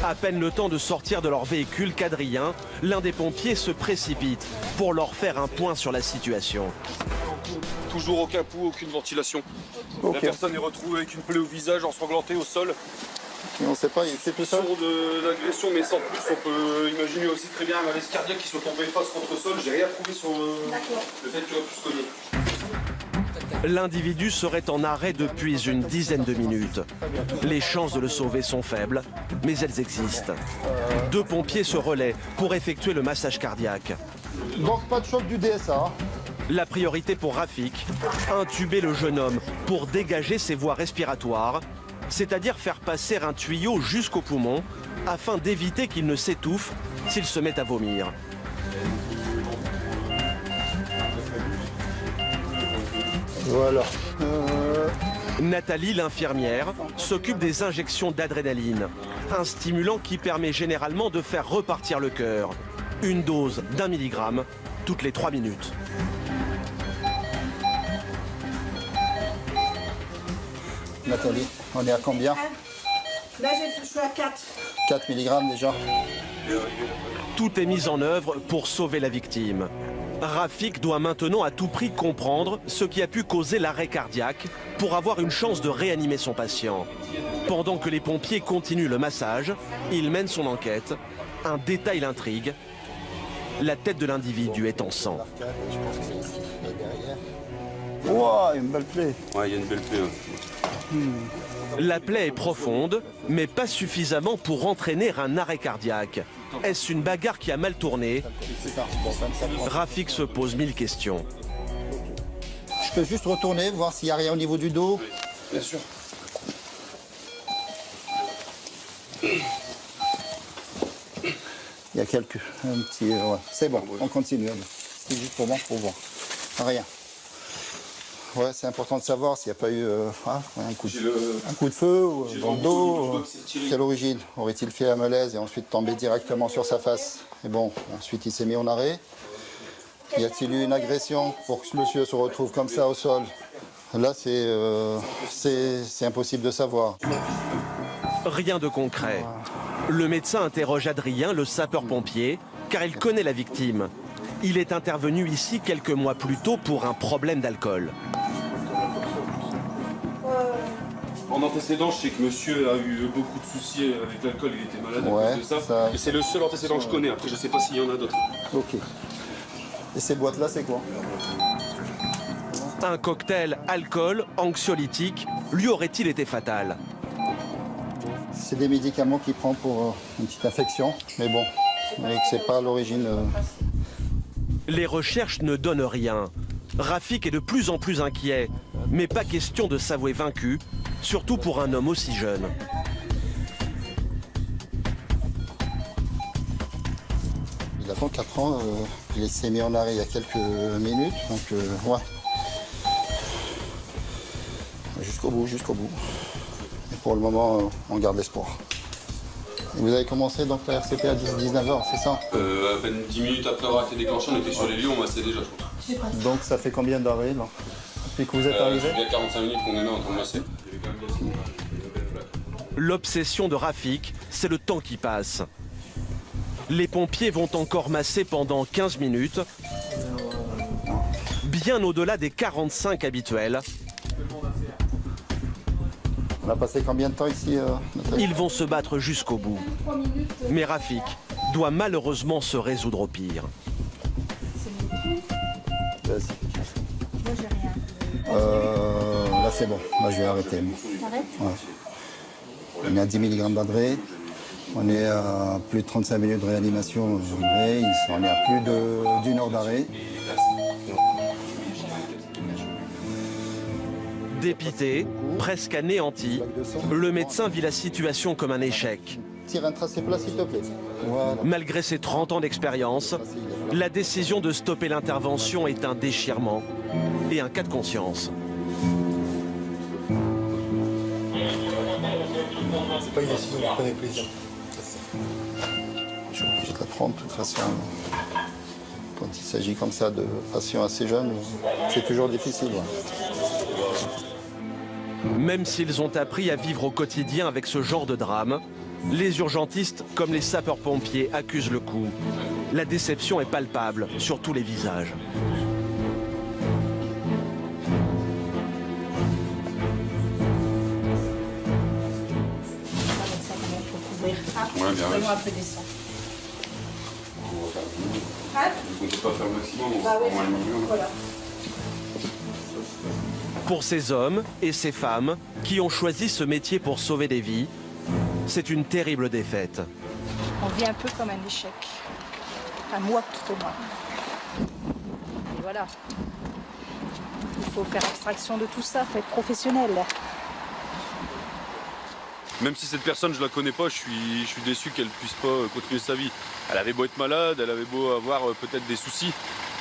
B: À peine le temps de sortir de leur véhicule quadrillien, l'un des pompiers se précipite pour leur faire un point sur la situation.
E: Toujours aucun pouls, aucune ventilation.
G: Okay.
E: La personne est retrouvée avec une plaie au visage, ensanglantée au sol.
G: Et on ne sait pas, c'est tout ça.
E: D'agression, mais sans plus, on peut imaginer aussi très bien un malaise cardiaque qui soit tombé face contre le sol. J'ai rien trouvé sur le fait qu'il aurait pu se cogner.
B: L'individu serait en arrêt depuis une dizaine de minutes. Les chances de le sauver sont faibles, mais elles existent. Deux pompiers se relaient pour effectuer le massage cardiaque.
G: Donc pas de choc du DSA.
B: La priorité pour Rafik, intuber le jeune homme pour dégager ses voies respiratoires, c'est-à-dire faire passer un tuyau jusqu'au poumon afin d'éviter qu'il ne s'étouffe s'il se met à vomir.
G: Voilà.
B: Nathalie, l'infirmière, s'occupe des injections d'adrénaline, un stimulant qui permet généralement de faire repartir le cœur. Une dose d'1 milligramme toutes les 3 minutes.
G: Nathalie, on est à combien?
S: Là, je suis à 4.
G: 4 mg déjà.
B: Tout est mis en œuvre pour sauver la victime. Rafik doit maintenant à tout prix comprendre ce qui a pu causer l'arrêt cardiaque pour avoir une chance de réanimer son patient. Pendant que les pompiers continuent le massage, il mène son enquête. Un détail l'intrigue. La tête de l'individu est en sang.
G: Wow, une belle plaie.
E: Ouais, il y a une belle plaie.
B: La plaie est profonde, mais pas suffisamment pour entraîner un arrêt cardiaque. Est-ce une bagarre qui a mal tourné? Rafik se pose 1000 questions.
G: Je peux juste retourner, voir s'il n'y a rien au niveau du dos.
E: Bien sûr.
G: Il Il y a quelques... Un petit... ouais. C'est bon, on continue. C'est juste pour moi, pour voir. Rien. Ouais, c'est important de savoir s'il n'y a pas eu un coup de feu ou dans le dos. Quelle origine aurait-il fait un malaise et ensuite tombé directement sur sa face? Et bon, ensuite il s'est mis en arrêt. Y a-t-il eu une agression pour que ce monsieur se retrouve comme ça au sol? Là, c'est impossible de savoir.
B: Rien de concret. Le médecin interroge Adrien, le sapeur-pompier, car il connaît la victime. Il est intervenu ici quelques mois plus tôt pour un problème d'alcool.
E: En antécédent, je sais que monsieur a eu beaucoup de soucis avec l'alcool, il était malade à cause de ça. Et c'est le seul antécédent que je connais, après je sais pas s'il y en a d'autres.
G: Ok. Et ces boîtes-là, c'est quoi?
B: Un cocktail alcool, anxiolytique, lui aurait-il été fatal?
G: C'est des médicaments qu'il prend pour une petite infection, mais bon, c'est pas à l'origine.
B: Les recherches ne donnent rien. Rafik est de plus en plus inquiet, mais pas question de s'avouer vaincu, surtout pour un homme aussi jeune.
G: Il a 34 ans, il s'est mis en arrêt il y a quelques minutes, donc ouais. Jusqu'au bout, jusqu'au bout. Et pour le moment, on garde l'espoir. Vous avez commencé donc la RCP à 19h, c'est ça?
E: À peine 10 minutes après avoir été déclenché, on était sur les lieux, on massait déjà, je crois.
G: Donc ça fait combien d'arrêts là depuis que vous êtes arrivé?
E: Il y a 45 minutes qu'on est là en train de masser.
B: L'obsession de Rafik, c'est le temps qui passe. Les pompiers vont encore masser pendant 15 minutes, bien au-delà des 45 habituels.
G: On a passé combien de temps ici
B: Ils vont se battre jusqu'au bout. Mais Rafik doit malheureusement se résoudre au pire.
G: Là c'est bon, là je vais arrêter.
I: T'arrêtes?
G: Ouais. On est à 10 mg d'adré, on est à plus de 35 minutes de réanimation, on est à plus d'une heure d'arrêt.
B: Dépité, presque anéanti, le médecin vit la situation comme un échec.
G: Tire un tracé plat s'il te plaît. Voilà.
B: Malgré ses 30 ans d'expérience, la décision de stopper l'intervention est un déchirement et un cas de conscience.
G: C'est pas une décision que vous prenez plaisir. Je suis obligé de la prendre de toute façon. Quand il s'agit comme ça de patients assez jeunes, c'est toujours difficile.
B: Même s'ils ont appris à vivre au quotidien avec ce genre de drame, les urgentistes comme les sapeurs-pompiers accusent le coup. La déception est palpable sur tous les visages.
E: Ouais, bien.
S: Vraiment un peu des sangs.
E: Vous ne comptez pas faire le maximum, on
S: Ah ouais,
E: va moins le minimum.
S: voilà.
B: Pour ces hommes et ces femmes qui ont choisi ce métier pour sauver des vies, c'est une terrible défaite.
S: On vit un peu comme un échec. Enfin, moi, tout au moins. Et voilà. Il faut faire abstraction de tout ça, il faut être professionnel.
E: Même si cette personne, je la connais pas, je suis déçu qu'elle puisse pas continuer sa vie. Elle avait beau être malade, elle avait beau avoir peut-être des soucis.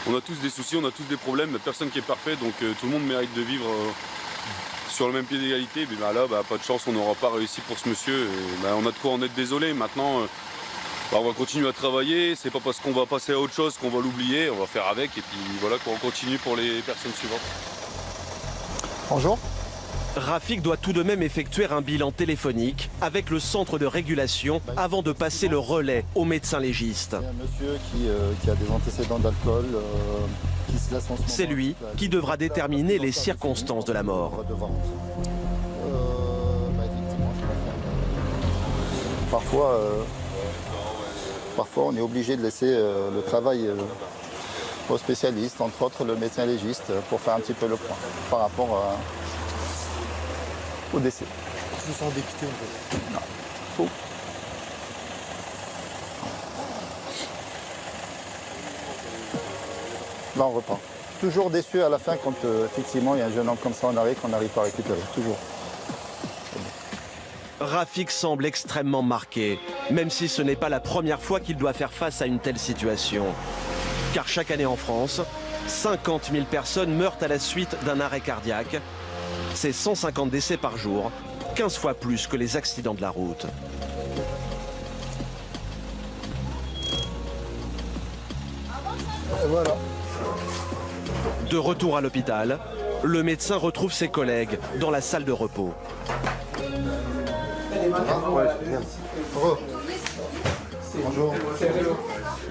E: On a tous des soucis, on a tous des problèmes, personne qui est parfait, donc tout le monde mérite de vivre sur le même pied d'égalité. Mais là, pas de chance, on n'aura pas réussi pour ce monsieur. Et, on a de quoi en être désolé. Maintenant, on va continuer à travailler. C'est pas parce qu'on va passer à autre chose qu'on va l'oublier. On va faire avec et puis voilà, on continue pour les personnes suivantes.
G: Bonjour.
B: Rafik doit tout de même effectuer un bilan téléphonique avec le centre de régulation avant de passer le relais au médecin légiste.
G: Il y a un monsieur qui a des antécédents d'alcool, qui se laisse en ce moment.
B: C'est lui qui devra déterminer les circonstances de la mort.
G: Parfois, on est obligé de laisser le travail aux spécialistes, entre autres le médecin légiste, pour faire un petit peu le point par rapport au décès.
C: Je me sens dépité en fait.
G: Non. Faux. Là on reprend. Toujours déçu à la fin quand effectivement il y a un jeune homme comme ça en arrêt qu'on n'arrive pas à récupérer. Toujours.
B: Rafik semble extrêmement marqué. même si ce n'est pas la première fois qu'il doit faire face à une telle situation. Car chaque année en France, 50 000 personnes meurent à la suite d'un arrêt cardiaque. C'est 150 décès par jour, 15 fois plus que les accidents de la route.
G: Et voilà.
B: De retour à l'hôpital, le médecin retrouve ses collègues dans la salle de repos.
G: Bonjour.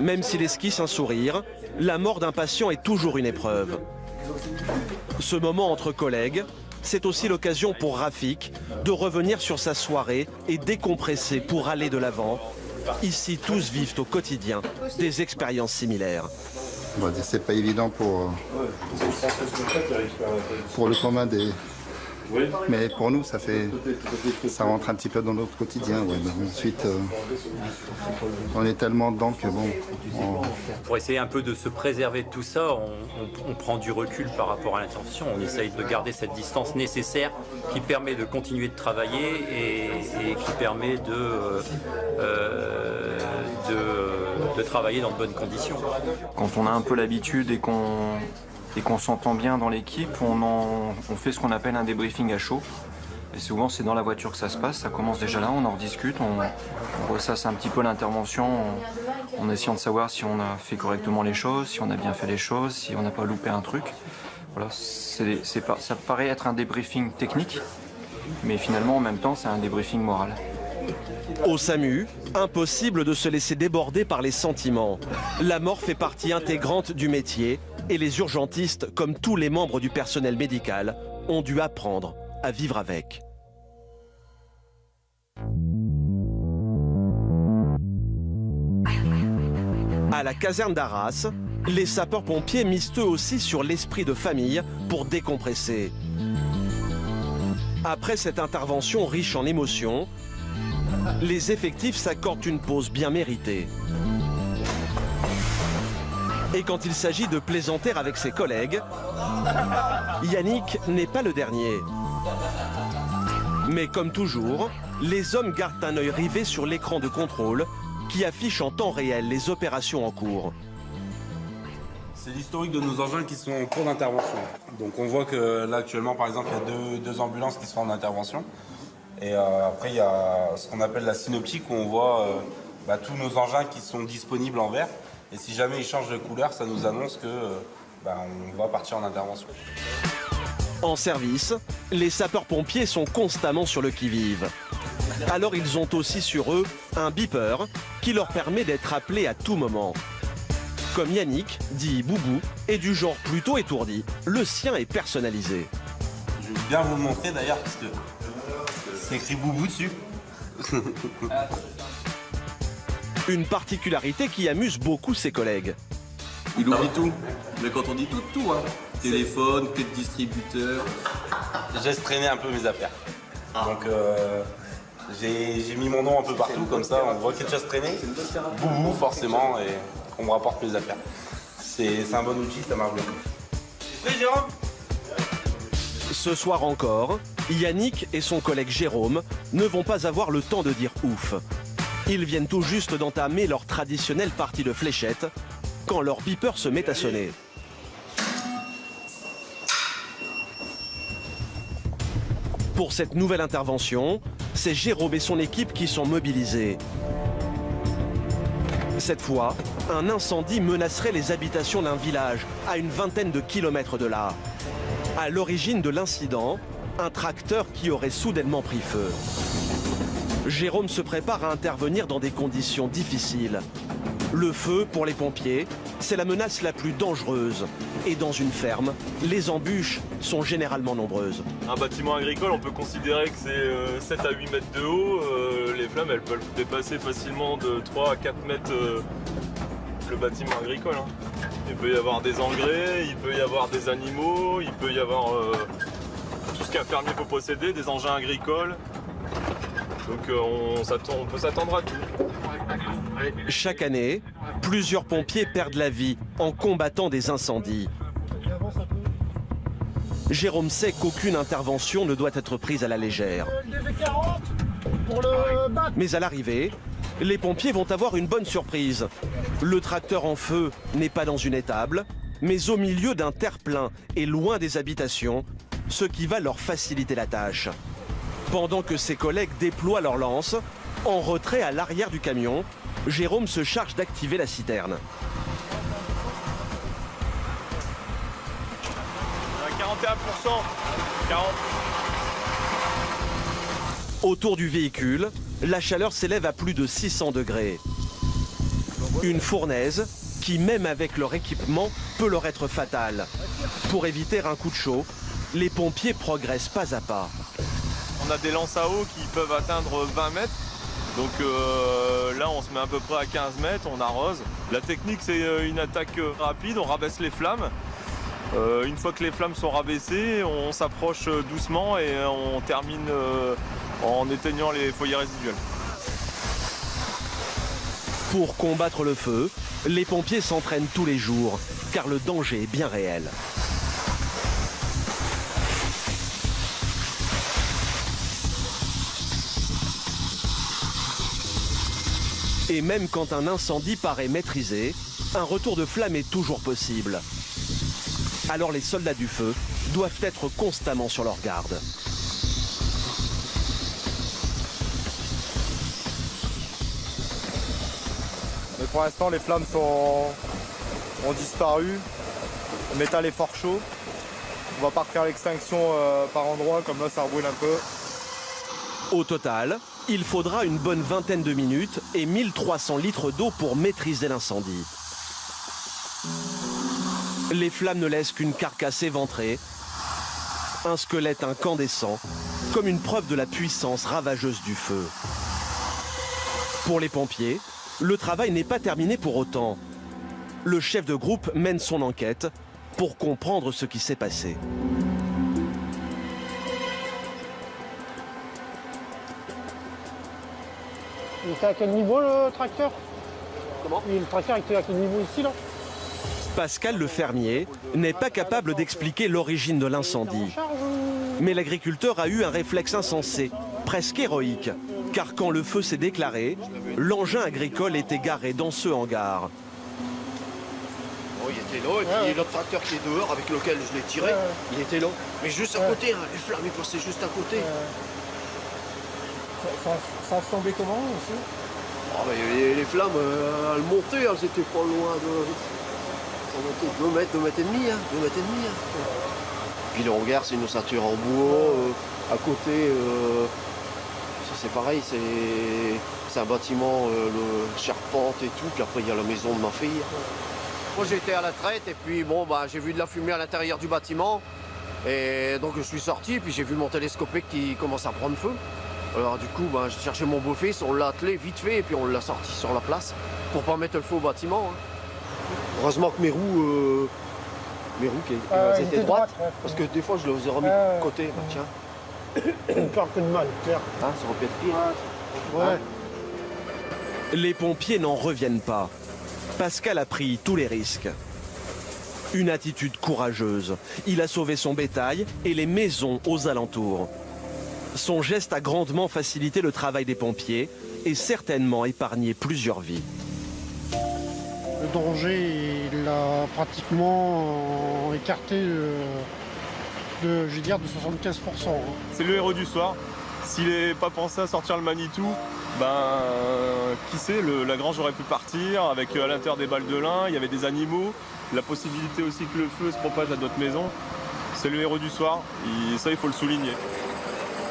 B: Même s'il esquisse un sourire, la mort d'un patient est toujours une épreuve. Ce moment entre collègues, c'est aussi l'occasion pour Rafik de revenir sur sa soirée et décompresser pour aller de l'avant. Ici, tous vivent au quotidien des expériences similaires.
G: On va dire que c'est pas évident pour le commun des... Mais pour nous, ça rentre un petit peu dans notre quotidien. Ouais. Ensuite, on est tellement dedans que bon...
M: Pour essayer un peu de se préserver de tout ça, on prend du recul par rapport à l'intervention. On essaye de garder cette distance nécessaire qui permet de continuer de travailler et qui permet de travailler dans de bonnes conditions.
V: Quand on a un peu l'habitude et qu'on s'entend bien dans l'équipe, on fait ce qu'on appelle un débriefing à chaud. Et souvent c'est dans la voiture que ça se passe, ça commence déjà là, on en rediscute, on ressasse un petit peu l'intervention en essayant de savoir si on a fait correctement les choses, si on a bien fait les choses, si on n'a pas loupé un truc. Voilà, ça paraît être un débriefing technique, mais finalement en même temps c'est un débriefing moral.
B: Au SAMU, impossible de se laisser déborder par les sentiments. La mort fait partie intégrante du métier et les urgentistes, comme tous les membres du personnel médical, ont dû apprendre à vivre avec. À la caserne d'Arras, les sapeurs-pompiers misent eux aussi sur l'esprit de famille pour décompresser. Après cette intervention riche en émotions, les effectifs s'accordent une pause bien méritée. Et quand il s'agit de plaisanter avec ses collègues, Yannick n'est pas le dernier. Mais comme toujours, les hommes gardent un œil rivé sur l'écran de contrôle qui affiche en temps réel les opérations en cours.
K: C'est l'historique de nos engins qui sont en cours d'intervention. Donc on voit que là actuellement par exemple il y a deux ambulances qui sont en intervention. Et après il y a ce qu'on appelle la synoptique où on voit tous nos engins qui sont disponibles en vert. Et si jamais ils changent de couleur, ça nous annonce que on va partir en intervention.
B: En service, les sapeurs-pompiers sont constamment sur le qui-vive. Alors ils ont aussi sur eux un beeper qui leur permet d'être appelés à tout moment. Comme Yannick, dit Boubou, est du genre plutôt étourdi, le sien est personnalisé.
K: Je vais bien vous le montrer d'ailleurs parce que c'est écrit Boubou dessus.
B: Une particularité qui amuse beaucoup ses collègues.
W: Il oublie tout, mais quand on dit tout, hein. Téléphone, clé de distributeur.
K: J'ai traîné un peu mes affaires. Donc j'ai mis mon nom un peu partout, comme ça on voit quelque chose traîner. Boubou forcément, et on me rapporte mes affaires. C'est un bon outil, ça marche bien. Oui, Jérôme.
B: Ce soir encore, Yannick et son collègue Jérôme ne vont pas avoir le temps de dire ouf. Ils viennent tout juste d'entamer leur traditionnelle partie de fléchettes quand leur beeper se met à sonner. Pour cette nouvelle intervention, c'est Jérôme et son équipe qui sont mobilisés. Cette fois, un incendie menacerait les habitations d'un village à une vingtaine de kilomètres de là. À l'origine de l'incident, un tracteur qui aurait soudainement pris feu. Jérôme se prépare à intervenir dans des conditions difficiles. Le feu, pour les pompiers, c'est la menace la plus dangereuse. Et dans une ferme, les embûches sont généralement nombreuses.
X: Un bâtiment agricole, on peut considérer que c'est 7 à 8 mètres de haut. Les flammes, elles peuvent dépasser facilement de 3 à 4 mètres le bâtiment agricole. Il peut y avoir des engrais, il peut y avoir des animaux, il peut y avoir tout ce qu'un fermier peut posséder, des engins agricoles. Donc on peut s'attendre à tout.
B: Chaque année, plusieurs pompiers perdent la vie en combattant des incendies. Jérôme sait qu'aucune intervention ne doit être prise à la légère. Mais à l'arrivée, les pompiers vont avoir une bonne surprise. Le tracteur en feu n'est pas dans une étable, mais au milieu d'un terre-plein et loin des habitations, ce qui va leur faciliter la tâche. Pendant que ses collègues déploient leurs lances, en retrait à l'arrière du camion, Jérôme se charge d'activer la citerne.
X: À 41%, 40.
B: Autour du véhicule, la chaleur s'élève à plus de 600 degrés. Une fournaise qui, même avec leur équipement, peut leur être fatale. Pour éviter un coup de chaud, les pompiers progressent pas à pas.
X: On a des lances à eau qui peuvent atteindre 20 mètres. Donc là, on se met à peu près à 15 mètres, on arrose. La technique, c'est une attaque rapide, on rabaisse les flammes. Une fois que les flammes sont rabaissées, on s'approche doucement et on termine en éteignant les foyers résiduels.
B: Pour combattre le feu, les pompiers s'entraînent tous les jours, car le danger est bien réel. Et même quand un incendie paraît maîtrisé, un retour de flamme est toujours possible. Alors les soldats du feu doivent être constamment sur leur garde.
C: Mais pour l'instant, les flammes ont disparu. Le métal est fort chaud. On va partir à l'extinction par endroits, comme là ça brûle un peu.
B: Au total, il faudra une bonne vingtaine de minutes et 1300 litres d'eau pour maîtriser l'incendie. Les flammes ne laissent qu'une carcasse éventrée, un squelette incandescent, comme une preuve de la puissance ravageuse du feu. Pour les pompiers, le travail n'est pas terminé pour autant. Le chef de groupe mène son enquête pour comprendre ce qui s'est passé.
C: Il était à quel niveau le tracteur?
B: Comment?
C: Le tracteur était à quel niveau ici là?
B: Pascal le fermier n'est pas capable d'expliquer l'origine de l'incendie. Mais l'agriculteur a eu un réflexe insensé, presque héroïque, car quand le feu s'est déclaré, l'engin agricole était garé dans ce hangar.
A: Oh, il était là, et puis l'autre tracteur qui est dehors avec lequel je l'ai tiré, il était là. Mais juste à côté, hein, les flammes, ils passaient juste à côté.
C: Ça tombait comment aussi?
A: Oh, les flammes, elles montaient, elles étaient pas loin de... Ça montait 2 mètres, 2 mètres et demi, hein, 2 mètres et demi. Hein. Puis le hangar, c'est une ossature en bois. À côté, c'est pareil, c'est un bâtiment, le charpente et tout. Puis après, il y a la maison de ma fille. Moi, j'étais à la traite et puis bon, bah, j'ai vu de la fumée à l'intérieur du bâtiment. Et donc, je suis sorti et puis j'ai vu mon télescopique qui commence à prendre feu. Alors du coup, bah, j'ai cherché mon beau-fils, on l'a attelé vite fait et puis on l'a sorti sur la place pour pas mettre le feu au bâtiment. Hein. Heureusement que mes roues étaient droites, parce que des fois je les aurais mis de côté. Bah, tiens.
C: Faire un peu de mal, clair.
A: Hein, ça aurait pu être pire.
C: Ouais.
A: Hein.
B: Les pompiers n'en reviennent pas. Pascal a pris tous les risques. Une attitude courageuse. Il a sauvé son bétail et les maisons aux alentours. Son geste a grandement facilité le travail des pompiers et certainement épargné plusieurs vies.
C: Le danger, il l'a pratiquement écarté de 75%.
X: C'est le héros du soir. S'il n'avait pas pensé à sortir le Manitou, ben, qui sait, la grange aurait pu partir avec à l'intérieur des balles de lin, il y avait des animaux, la possibilité aussi que le feu se propage à d'autres maisons. C'est le héros du soir, et ça il faut le souligner.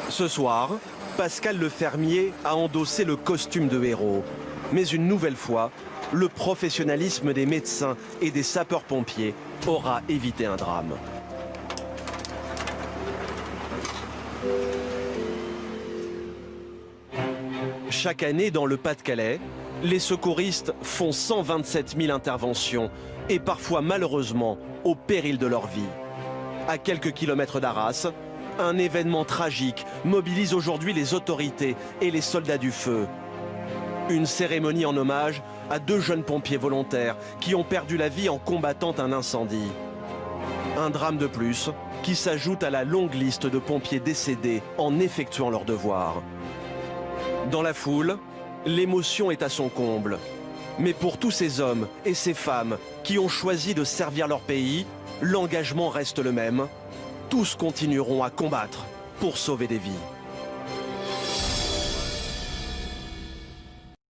B: Ce soir, Pascal le fermier a endossé le costume de héros. Mais une nouvelle fois, le professionnalisme des médecins et des sapeurs-pompiers aura évité un drame. Chaque année dans le Pas-de-Calais, les secouristes font 127 000 interventions et parfois malheureusement au péril de leur vie. À quelques kilomètres d'Arras, un événement tragique mobilise aujourd'hui les autorités et les soldats du feu. Une cérémonie en hommage à 2 jeunes pompiers volontaires qui ont perdu la vie en combattant un incendie. Un drame de plus qui s'ajoute à la longue liste de pompiers décédés en effectuant leur devoir. Dans la foule, L'émotion est à son comble. Mais pour tous ces hommes et ces femmes qui ont choisi de servir leur pays, l'engagement reste le même. Tous continueront à combattre pour sauver des vies.